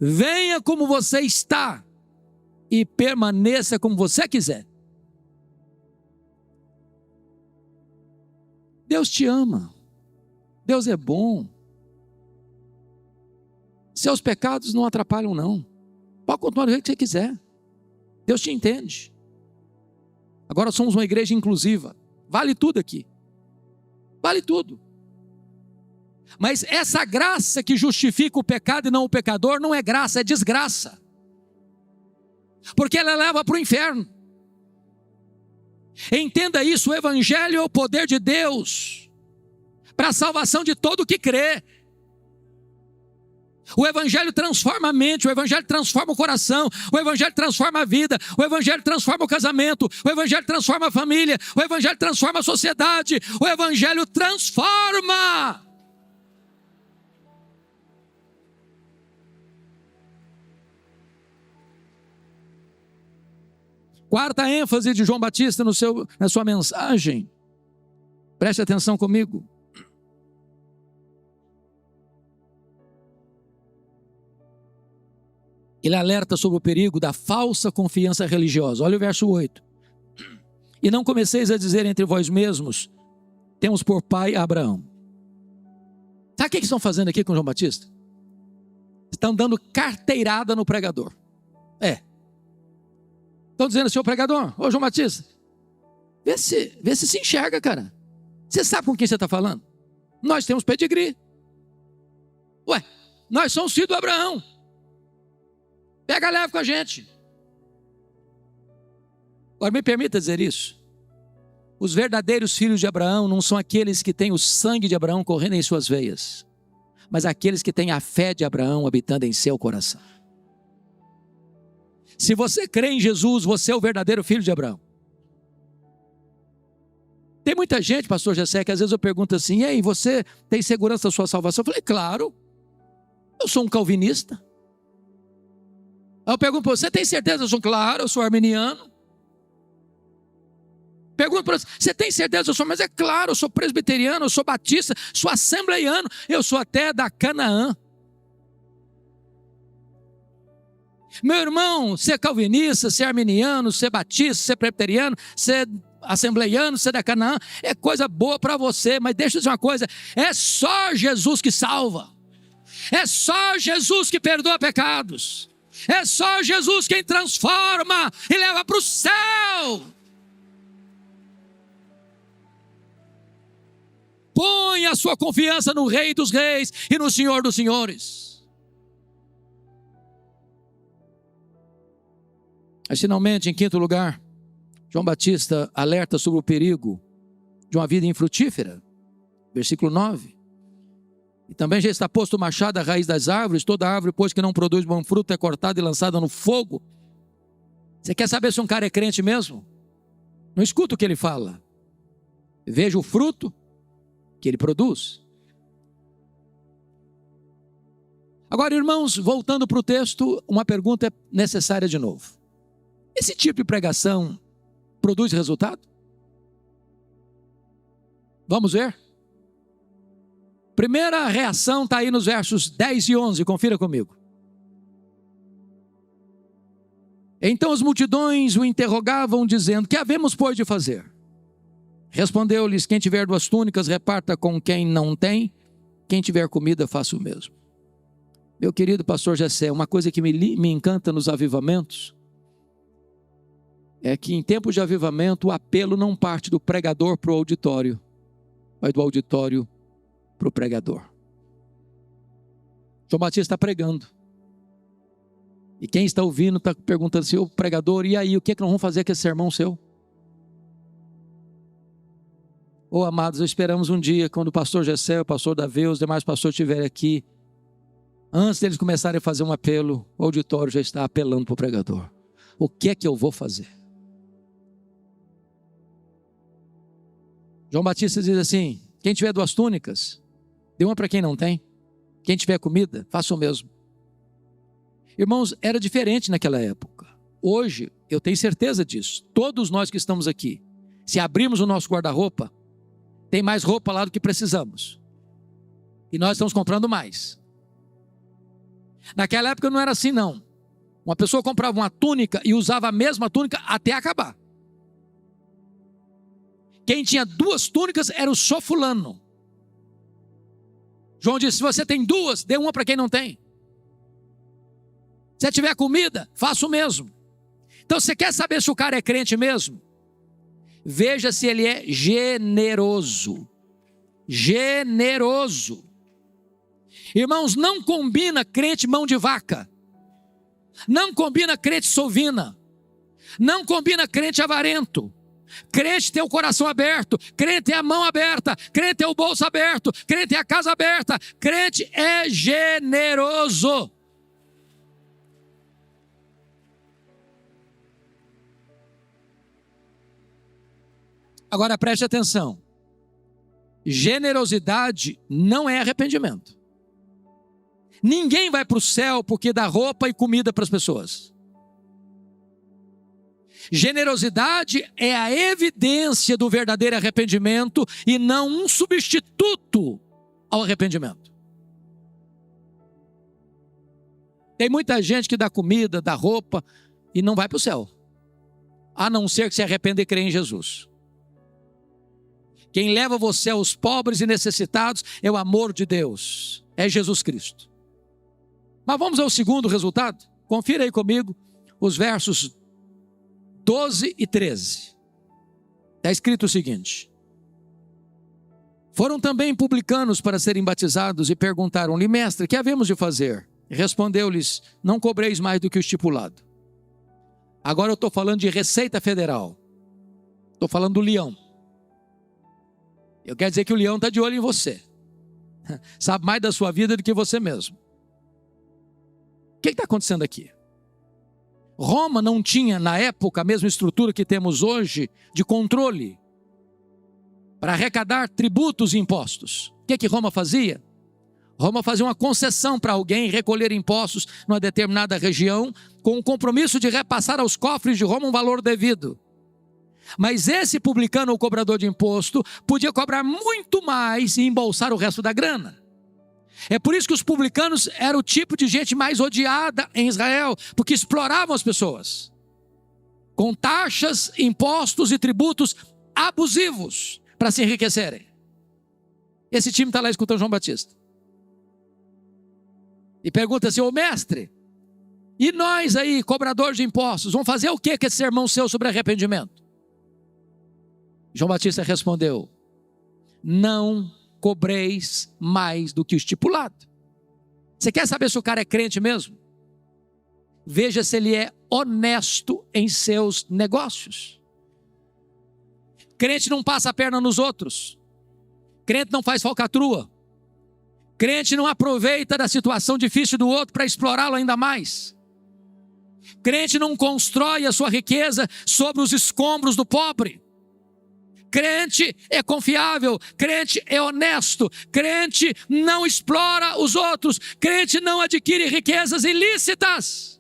venha como você está e permaneça como você quiser. Deus te ama. Deus é bom. Seus pecados não atrapalham, não. Pode continuar do jeito que você quiser. Deus te entende. Agora somos uma igreja inclusiva. Vale tudo aqui. Vale tudo. Mas essa graça que justifica o pecado e não o pecador, não é graça, é desgraça. Porque ela leva para o inferno. Entenda isso, o evangelho é o poder de Deus para a salvação de todo o que crê. O evangelho transforma a mente, o evangelho transforma o coração, o evangelho transforma a vida, o evangelho transforma o casamento, o evangelho transforma a família, o evangelho transforma a sociedade, o evangelho transforma. Quarta ênfase de João Batista na sua mensagem, preste atenção comigo. Ele alerta sobre o perigo da falsa confiança religiosa. Olha o verso 8. E não comeceis a dizer entre vós mesmos, temos por pai Abraão. Sabe o que eles estão fazendo aqui com João Batista? Estão dando carteirada no pregador. Estão dizendo assim, ô pregador, ô João Batista, vê se enxerga, cara. Você sabe com quem você está falando? Nós temos pedigree. Nós somos filhos do Abraão. Pega leve com a gente. Agora me permita dizer isso. Os verdadeiros filhos de Abraão não são aqueles que têm o sangue de Abraão correndo em suas veias, mas aqueles que têm a fé de Abraão habitando em seu coração. Se você crê em Jesus, você é o verdadeiro filho de Abraão. Tem muita gente, pastor Gessé, que às vezes eu pergunto assim, e aí, você tem segurança da sua salvação? Eu falei, claro, eu sou um calvinista. Aí eu pergunto para você, tem certeza? Eu sou claro, eu sou arminiano. Pergunto para você, você tem certeza? Eu sou, mas é claro, eu sou presbiteriano, eu sou batista, sou assembleiano, eu sou até da Canaã. Meu irmão, ser calvinista, ser arminiano, ser batista, ser presbiteriano, ser assembleiano, ser da Canaã, é coisa boa para você, mas deixa eu dizer uma coisa, é só Jesus que salva. É só Jesus que perdoa pecados. É só Jesus quem transforma e leva para o céu. Põe a sua confiança no Rei dos Reis e no Senhor dos Senhores. Mas finalmente, em quinto lugar, João Batista alerta sobre o perigo de uma vida infrutífera. Versículo 9. E também já está posto o machado à raiz das árvores, toda árvore, pois que não produz bom fruto, é cortada e lançada no fogo. Você quer saber se um cara é crente mesmo? Não escuta o que ele fala. Veja o fruto que ele produz. Agora, irmãos, voltando para o texto, uma pergunta é necessária de novo. Esse tipo de pregação produz resultado? Vamos ver? Primeira reação está aí nos versos 10 e 11, confira comigo. Então as multidões o interrogavam, dizendo: que havemos, pois, de fazer? Respondeu-lhes: quem tiver 2 túnicas, reparta com quem não tem. Quem tiver comida, faça o mesmo. Meu querido pastor Jessé, uma coisa que me encanta nos avivamentos é que em tempos de avivamento o apelo não parte do pregador para o auditório, mas do auditório para o pregador. João Batista está pregando. E quem está ouvindo está perguntando assim: o pregador, e aí, o que é que nós vamos fazer com esse sermão seu? Oh, amados, esperamos um dia, quando o pastor Jessé, o pastor Davi, os demais pastores estiverem aqui, antes deles começarem a fazer um apelo, o auditório já está apelando para o pregador. O que é que eu vou fazer? João Batista diz assim: quem tiver 2 túnicas, dê uma para quem não tem. Quem tiver comida, faça o mesmo. Irmãos, era diferente naquela época. Hoje, eu tenho certeza disso. Todos nós que estamos aqui, se abrirmos o nosso guarda-roupa, tem mais roupa lá do que precisamos. E nós estamos comprando mais. Naquela época não era assim, não. Uma pessoa comprava uma túnica e usava a mesma túnica até acabar. Quem tinha 2 túnicas era o só fulano. João disse: se você tem 2, dê uma para quem não tem. Se tiver comida, faça o mesmo. Então, você quer saber se o cara é crente mesmo? Veja se ele é generoso. Generoso. Irmãos, não combina crente mão de vaca. Não combina crente sovina. Não combina crente avarento. Crente tem o coração aberto, crente tem a mão aberta, crente tem o bolso aberto, crente tem a casa aberta. Crente é generoso. Agora preste atenção. Generosidade não é arrependimento. Ninguém vai para o céu porque dá roupa e comida para as pessoas. Generosidade é a evidência do verdadeiro arrependimento e não um substituto ao arrependimento. Tem muita gente que dá comida, dá roupa e não vai para o céu, a não ser que se arrependa e crê em Jesus. Quem leva você aos pobres e necessitados é o amor de Deus, é Jesus Cristo. Mas vamos ao segundo resultado? Confira aí comigo os versos 12 e 13. Está escrito o seguinte: foram também publicanos para serem batizados e perguntaram-lhe: mestre, que havemos de fazer? E respondeu-lhes: não cobreis mais do que o estipulado. Agora eu estou falando de Receita Federal. Estou falando do leão. Eu quero dizer que o leão está de olho em você. Sabe mais da sua vida do que você mesmo. O que está acontecendo aqui? Roma não tinha na época a mesma estrutura que temos hoje de controle para arrecadar tributos e impostos. O que Roma fazia? Roma fazia uma concessão para alguém recolher impostos numa determinada região com o compromisso de repassar aos cofres de Roma um valor devido. Mas esse publicano ou cobrador de imposto podia cobrar muito mais e embolsar o resto da grana. É por isso que os publicanos eram o tipo de gente mais odiada em Israel, porque exploravam as pessoas com taxas, impostos e tributos abusivos para se enriquecerem. Esse time está lá escutando João Batista e pergunta assim: ô mestre, e nós aí, cobradores de impostos, vamos fazer o que com esse sermão seu sobre arrependimento? João Batista respondeu: não cobreis mais do que o estipulado. Você quer saber se o cara é crente mesmo? Veja se ele é honesto em seus negócios. Crente não passa a perna nos outros. Crente não faz falcatrua. Crente não aproveita da situação difícil do outro para explorá-lo ainda mais. Crente não constrói a sua riqueza sobre os escombros do pobre. Crente é confiável, crente é honesto, crente não explora os outros, crente não adquire riquezas ilícitas.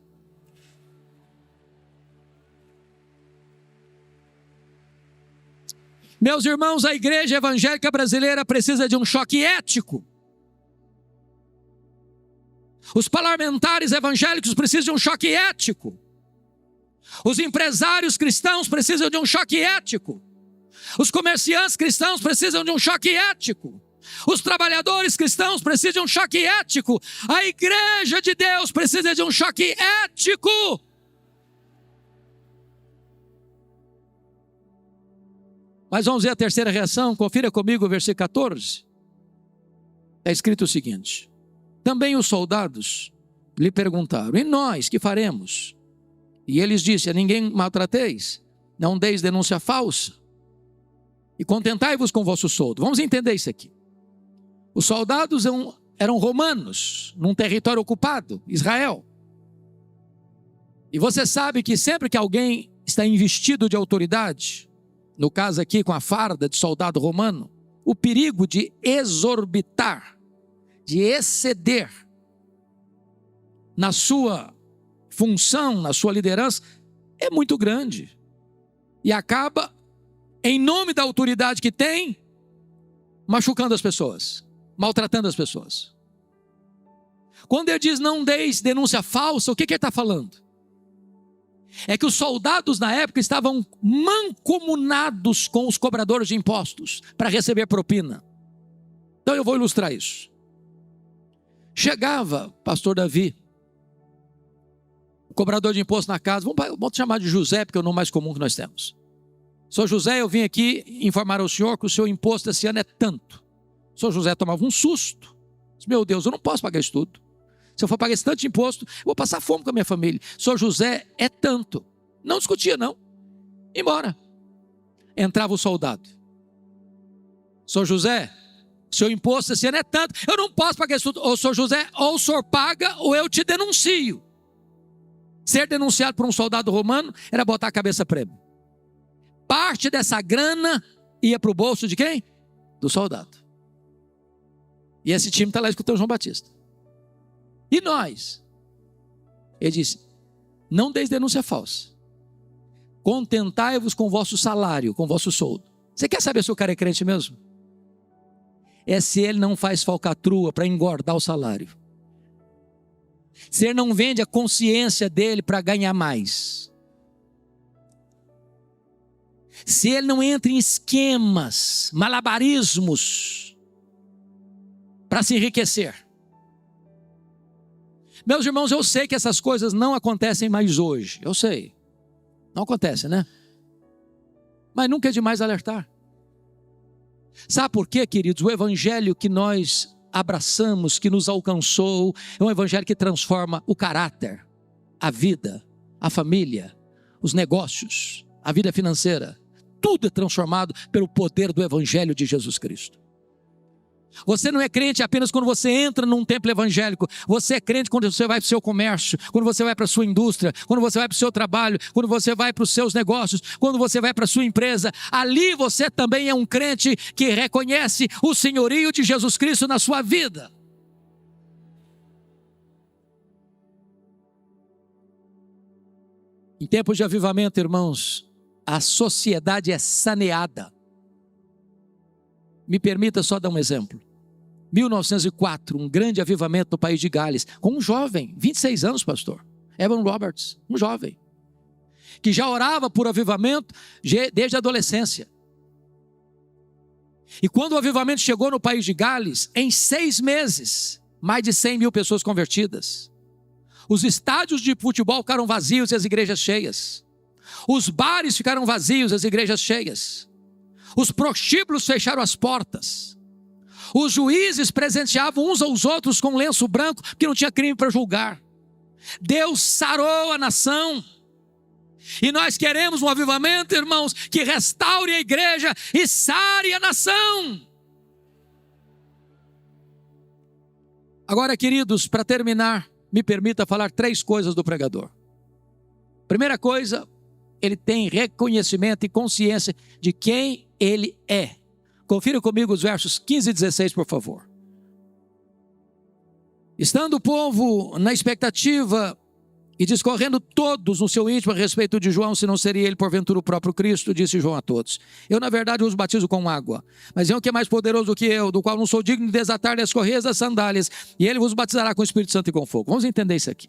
Meus irmãos, a igreja evangélica brasileira precisa de um choque ético. Os parlamentares evangélicos precisam de um choque ético. Os empresários cristãos precisam de um choque ético. Os comerciantes cristãos precisam de um choque ético. Os trabalhadores cristãos precisam de um choque ético. A igreja de Deus precisa de um choque ético. Mas vamos ver a terceira reação. Confira comigo o versículo 14. Está escrito o seguinte: também os soldados lhe perguntaram: e nós, que faremos? E eles disseram: a ninguém maltrateis, não deis denúncia falsa, e contentai-vos com o vosso soldo. Vamos entender isso aqui. Os soldados eram romanos, num território ocupado, Israel. E você sabe que sempre que alguém está investido de autoridade, no caso aqui com a farda de soldado romano, o perigo de exorbitar, de exceder na sua função, na sua liderança, é muito grande. E acaba, em nome da autoridade que tem, machucando as pessoas, maltratando as pessoas. Quando ele diz não deis denúncia falsa, o que ele está falando? É que os soldados na época estavam mancomunados com os cobradores de impostos para receber propina. Então eu vou ilustrar isso. Chegava, pastor Davi, o cobrador de imposto na casa, vamos chamar de José, porque é o nome mais comum que nós temos. Sou José, eu vim aqui informar ao senhor que o seu imposto esse ano é tanto. Sou José tomava um susto. Disse, meu Deus, eu não posso pagar isso tudo. Se eu for pagar esse tanto de imposto, eu vou passar fome com a minha família. Sou José, é tanto. Não discutia não. Embora. Entrava o soldado. Sou José, seu imposto esse ano é tanto. Eu não posso pagar isso tudo. Ou sou José, ou o senhor paga, ou eu te denuncio. Ser denunciado por um soldado romano era botar a cabeça prêmio. Parte dessa grana ia para o bolso de quem? Do soldado. E esse time está lá escutando João Batista. E nós? Ele disse, não deis denúncia falsa. Contentai-vos com o vosso salário, com o vosso soldo. Você quer saber se o cara é crente mesmo? É se ele não faz falcatrua para engordar o salário. Se ele não vende a consciência dele para ganhar mais. Se ele não entra em esquemas, malabarismos para se enriquecer. Meus irmãos, eu sei que essas coisas não acontecem mais hoje. Eu sei. Não acontece, né? Mas nunca é demais alertar. Sabe por quê, queridos? O evangelho que nós abraçamos, que nos alcançou, é um evangelho que transforma o caráter, a vida, a família, os negócios, a vida financeira. Tudo é transformado pelo poder do evangelho de Jesus Cristo. Você não é crente apenas quando você entra num templo evangélico. Você é crente quando você vai para o seu comércio, quando você vai para a sua indústria, quando você vai para o seu trabalho, quando você vai para os seus negócios, quando você vai para a sua empresa. Ali você também é um crente que reconhece o senhorio de Jesus Cristo na sua vida. Em tempos de avivamento, irmãos, a sociedade é saneada. Me permita só dar um exemplo. 1904, um grande avivamento no país de Gales, com um jovem, 26 anos, pastor, Evan Roberts, um jovem, que já orava por avivamento desde a adolescência. E quando o avivamento chegou no país de Gales, em 6 meses, mais de 100 mil pessoas convertidas. Os estádios de futebol ficaram vazios e as igrejas cheias. Os bares ficaram vazios e as igrejas cheias. Os prostíbulos fecharam as portas. Os juízes presenteavam uns aos outros com lenço branco, porque não tinha crime para julgar. Deus sarou a nação. E nós queremos um avivamento, irmãos, que restaure a igreja e sare a nação. Agora, queridos, para terminar, me permita falar 3 coisas do pregador. Primeira coisa, ele tem reconhecimento e consciência de quem ele é. Confira comigo os versos 15 e 16, por favor. Estando o povo na expectativa e discorrendo todos no seu íntimo a respeito de João, se não seria ele porventura o próprio Cristo, disse João a todos: eu na verdade os batizo com água, mas é um que é mais poderoso do que eu, do qual não sou digno de desatar-lhe as correias das sandálias, e ele vos batizará com o Espírito Santo e com fogo. Vamos entender isso aqui.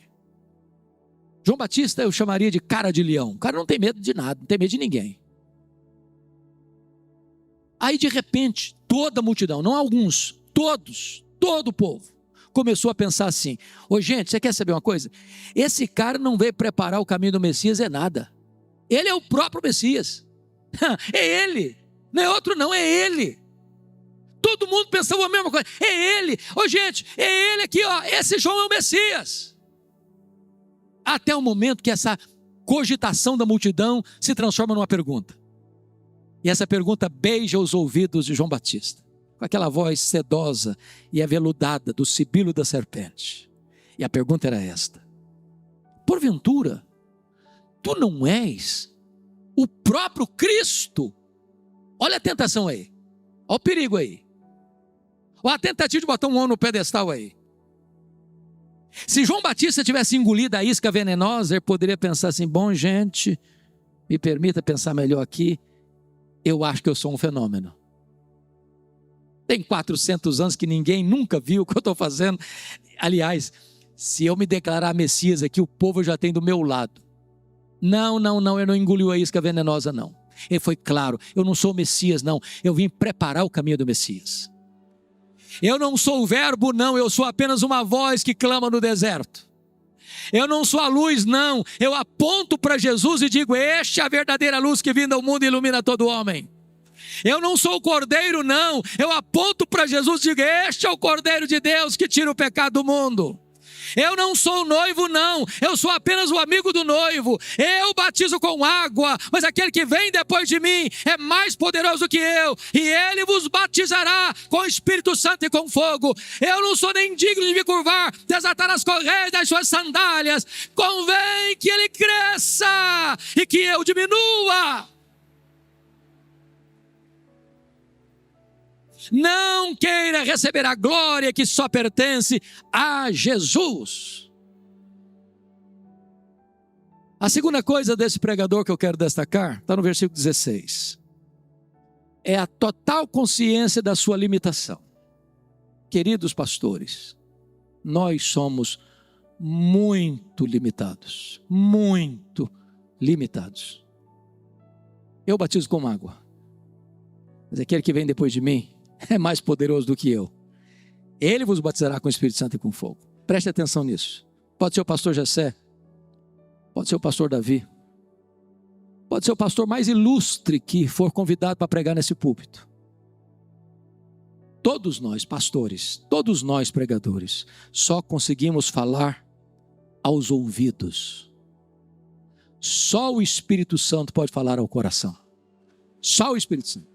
João Batista eu chamaria de cara de leão. O cara não tem medo de nada, não tem medo de ninguém. Aí de repente, toda a multidão, não alguns, todos, todo o povo, começou a pensar assim: ô gente, você quer saber uma coisa? Esse cara não veio preparar o caminho do Messias, é nada. Ele é o próprio Messias. É ele, não é outro não, é ele. Todo mundo pensava a mesma coisa, é ele. Ô gente, é ele aqui, ó, esse João é o Messias. Até o momento que essa cogitação da multidão se transforma numa pergunta. E essa pergunta beija os ouvidos de João Batista, com aquela voz sedosa e aveludada do sibilo da serpente. E a pergunta era esta: porventura, tu não és o próprio Cristo? Olha a tentação aí, olha o perigo aí, olha a tentativa de botar um homem no pedestal aí. Se João Batista tivesse engolido a isca venenosa, ele poderia pensar assim: bom gente, me permita pensar melhor aqui, eu acho que eu sou um fenômeno. Tem 400 anos que ninguém nunca viu o que eu estou fazendo. Aliás, se eu me declarar Messias aqui, o povo já tem do meu lado. Não, eu não engoliu a isca venenosa não. Ele foi claro: eu não sou o Messias não, eu vim preparar o caminho do Messias. Eu não sou o verbo não, eu sou apenas uma voz que clama no deserto. Eu não sou a luz não, eu aponto para Jesus e digo: este é a verdadeira luz que vinda ao mundo e ilumina todo homem. Eu não sou o cordeiro não, eu aponto para Jesus e digo: este é o cordeiro de Deus que tira o pecado do mundo. Eu não sou o noivo não, eu sou apenas o amigo do noivo. Eu batizo com água, mas aquele que vem depois de mim é mais poderoso que eu, e ele vos batizará com o Espírito Santo e com fogo. Eu não sou nem digno de me curvar, desatar as correias das suas sandálias. Convém que ele cresça e que eu diminua. Não queira receber a glória que só pertence a Jesus. A segunda coisa desse pregador que eu quero destacar está no versículo 16. É a total consciência da sua limitação. Queridos pastores, nós somos muito limitados. Muito limitados. Eu batizo com água, mas aquele que vem depois de mim é mais poderoso do que eu. Ele vos batizará com o Espírito Santo e com fogo. Preste atenção nisso. Pode ser o pastor Jessé, pode ser o pastor Davi, pode ser o pastor mais ilustre que for convidado para pregar nesse púlpito. Todos nós pastores, todos nós pregadores, só conseguimos falar aos ouvidos. Só o Espírito Santo pode falar ao coração. Só o Espírito Santo.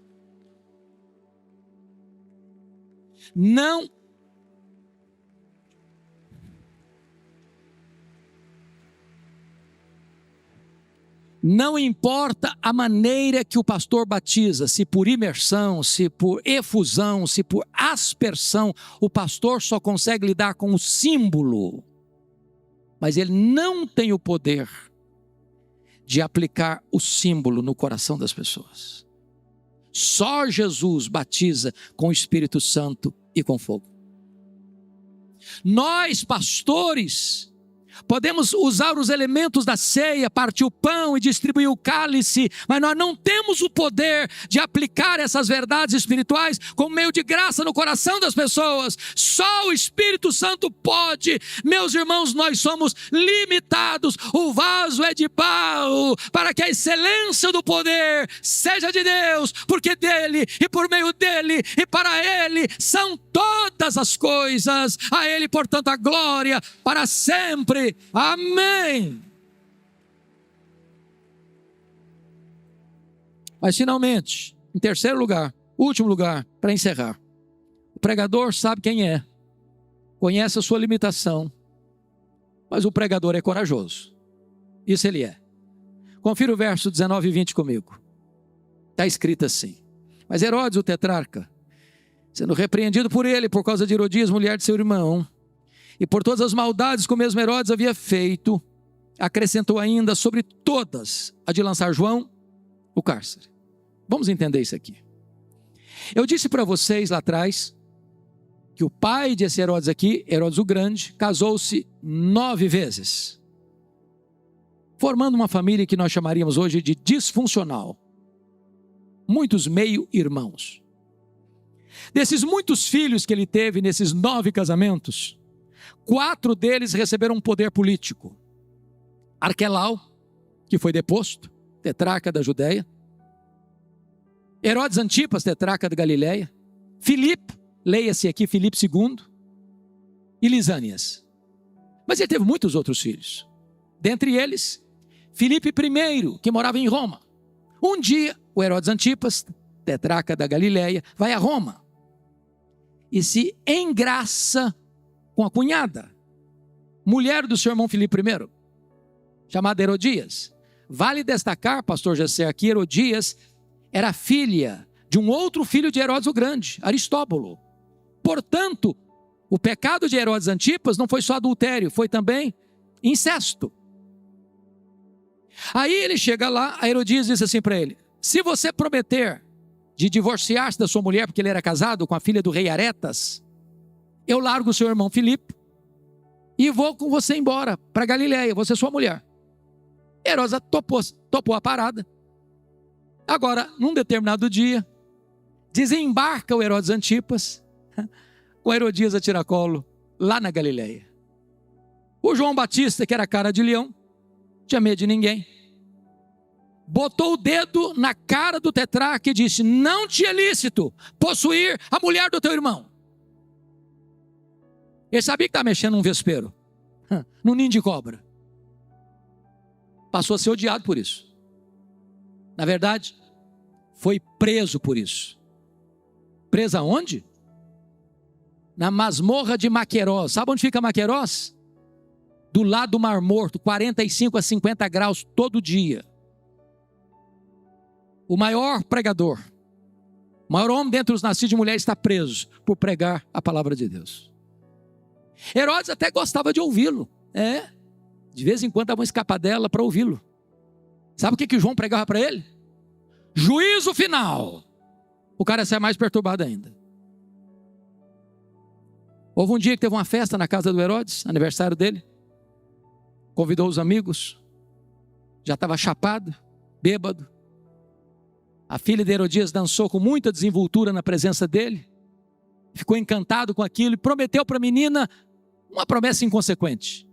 Não importa a maneira que o pastor batiza, se por imersão, se por efusão, se por aspersão, o pastor só consegue lidar com o símbolo, mas ele não tem o poder de aplicar o símbolo no coração das pessoas. Só Jesus batiza com o Espírito Santo e com fogo. Nós, pastores, podemos usar os elementos da ceia, partir o pão e distribuir o cálice, mas nós não temos o poder de aplicar essas verdades espirituais como meio de graça no coração das pessoas. Só o Espírito Santo pode. Meus irmãos, nós somos limitados. O vaso é de barro para que a excelência do poder seja de Deus, porque dele e por meio dele e para ele são todas as coisas. A ele, portanto, a glória para sempre. Amém. Mas finalmente, em terceiro lugar, último lugar, para encerrar, o pregador sabe quem é conhece a sua limitação, mas o pregador é corajoso. Isso ele é. Confira o verso 19 e 20 comigo. Está escrito assim: mas Herodes, o tetrarca, sendo repreendido por ele por causa de Herodias, mulher de seu irmão, e por todas as maldades que o mesmo Herodes havia feito, acrescentou ainda sobre todas a de lançar João o cárcere. Vamos entender isso aqui. Eu disse para vocês lá atrás que o pai desse Herodes aqui, Herodes o Grande, casou-se 9 vezes, formando uma família que nós chamaríamos hoje de disfuncional. Muitos meio-irmãos. Desses muitos filhos que ele teve nesses 9 casamentos, 4 deles receberam um poder político. Arquelau, que foi deposto, tetrarca da Judéia. Herodes Antipas, tetrarca da Galileia. Filipe, leia-se aqui Filipe II. E Lisânias. Mas ele teve muitos outros filhos. Dentre eles, Filipe I, que morava em Roma. Um dia, o Herodes Antipas, tetrarca da Galileia, vai a Roma e se engraça com a cunhada, mulher do seu irmão Filipe I, chamada Herodias. Vale destacar, pastor Jessé, aqui Herodias era filha de um outro filho de Herodes o Grande, Aristóbulo. Portanto, o pecado de Herodes Antipas não foi só adultério, foi também incesto. Aí ele chega lá, a Herodias diz assim para ele: se você prometer de divorciar-se da sua mulher, porque ele era casado com a filha do rei Aretas, eu largo o seu irmão Filipe e vou com você embora para Galileia, você é sua mulher. Herodes topou a parada. Agora, num determinado dia, desembarca o Herodes Antipas com Herodias a tiracolo lá na Galileia. O João Batista, que era cara de leão, não tinha medo de ninguém, botou o dedo na cara do tetrarca e disse: não te é lícito possuir a mulher do teu irmão. Ele sabia que estava mexendo num vespeiro, num ninho de cobra. Passou a ser odiado por isso. Na verdade, foi preso por isso. Preso aonde? Na masmorra de Maquerós. Sabe onde fica Maquerós? Do lado do Mar Morto, 45 a 50 graus todo dia. O maior pregador, o maior homem dentre os nascidos de mulher, está preso por pregar a palavra de Deus. Herodes até gostava de ouvi-lo. De vez em quando dava uma escapadela para ouvi-lo. Sabe o que João pregava para ele? Juízo final. O cara sai mais perturbado ainda. Houve um dia que teve uma festa na casa do Herodes, aniversário dele. Convidou os amigos. Já estava chapado, bêbado. A filha de Herodias dançou com muita desenvoltura na presença dele. Ficou encantado com aquilo e prometeu para a menina uma promessa inconsequente.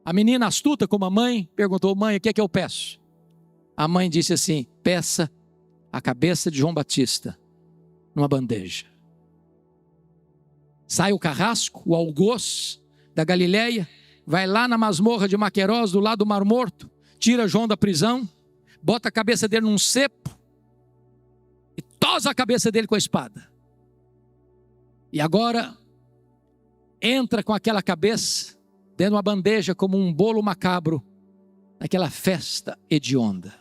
A menina, astuta como a mãe, perguntou: mãe, o que é que eu peço? A mãe disse assim: peça a cabeça de João Batista numa bandeja. Sai o carrasco, o algoz da Galileia, vai lá na masmorra de Maquerós, do lado do Mar Morto, tira João da prisão, bota a cabeça dele num cepo e tosa a cabeça dele com a espada. E agora entra com aquela cabeça dentro de uma bandeja como um bolo macabro naquela festa hedionda.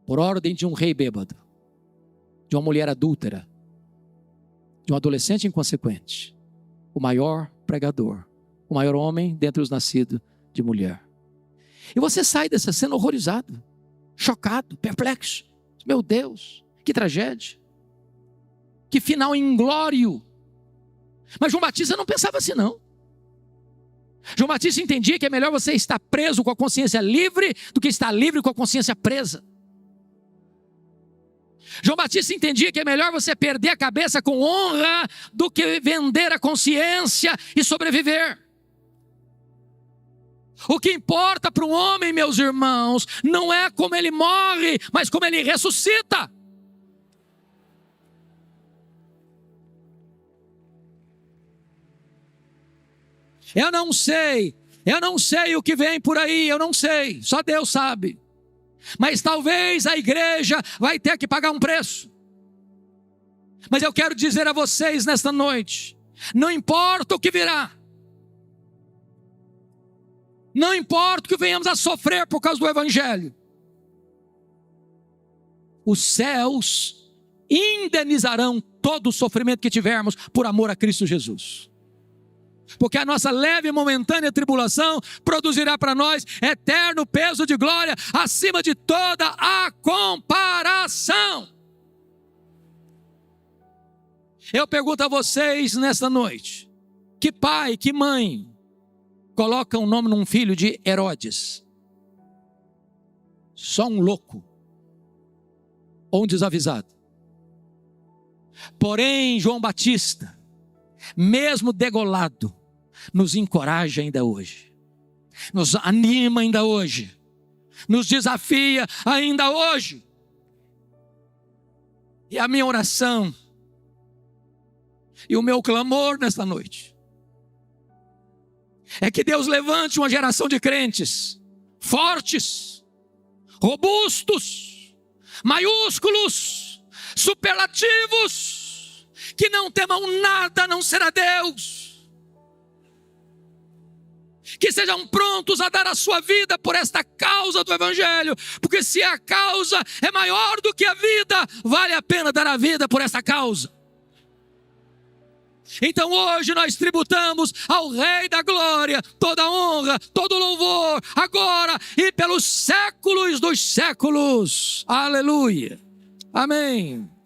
Por ordem de um rei bêbado, de uma mulher adúltera, de um adolescente inconsequente, o maior pregador, o maior homem dentre os nascidos de mulher. E você sai dessa cena horrorizado, chocado, perplexo. Meu Deus, que tragédia, que final inglório. Mas João Batista não pensava assim não. João Batista entendia que é melhor você estar preso com a consciência livre do que estar livre com a consciência presa. João Batista entendia que é melhor você perder a cabeça com honra do que vender a consciência e sobreviver. O que importa para um homem, meus irmãos, não é como ele morre, mas como ele ressuscita. Eu não sei o que vem por aí, eu não sei, só Deus sabe. Mas talvez a igreja vai ter que pagar um preço. Mas eu quero dizer a vocês nesta noite, Não importa o que virá. Não importa o que venhamos a sofrer por causa do Evangelho. Os céus indenizarão todo o sofrimento que tivermos por amor a Cristo Jesus. Porque a nossa leve e momentânea tribulação produzirá para nós eterno peso de glória acima de toda a comparação. Eu pergunto a vocês nesta noite: que pai, que mãe coloca um nome num filho de Herodes? Só um louco ou um desavisado. Porém, João Batista, mesmo degolado, nos encoraja ainda hoje, nos anima ainda hoje, nos desafia ainda hoje. E a minha oração e o meu clamor nesta noite é que Deus levante uma geração de crentes fortes, robustos, maiúsculos, superlativos, que não temam nada a não ser a Deus, que sejam prontos a dar a sua vida por esta causa do Evangelho, porque se a causa é maior do que a vida, vale a pena dar a vida por essa causa. Então hoje nós tributamos ao Rei da Glória toda a honra, todo o louvor, agora e pelos séculos dos séculos. Aleluia. Amém.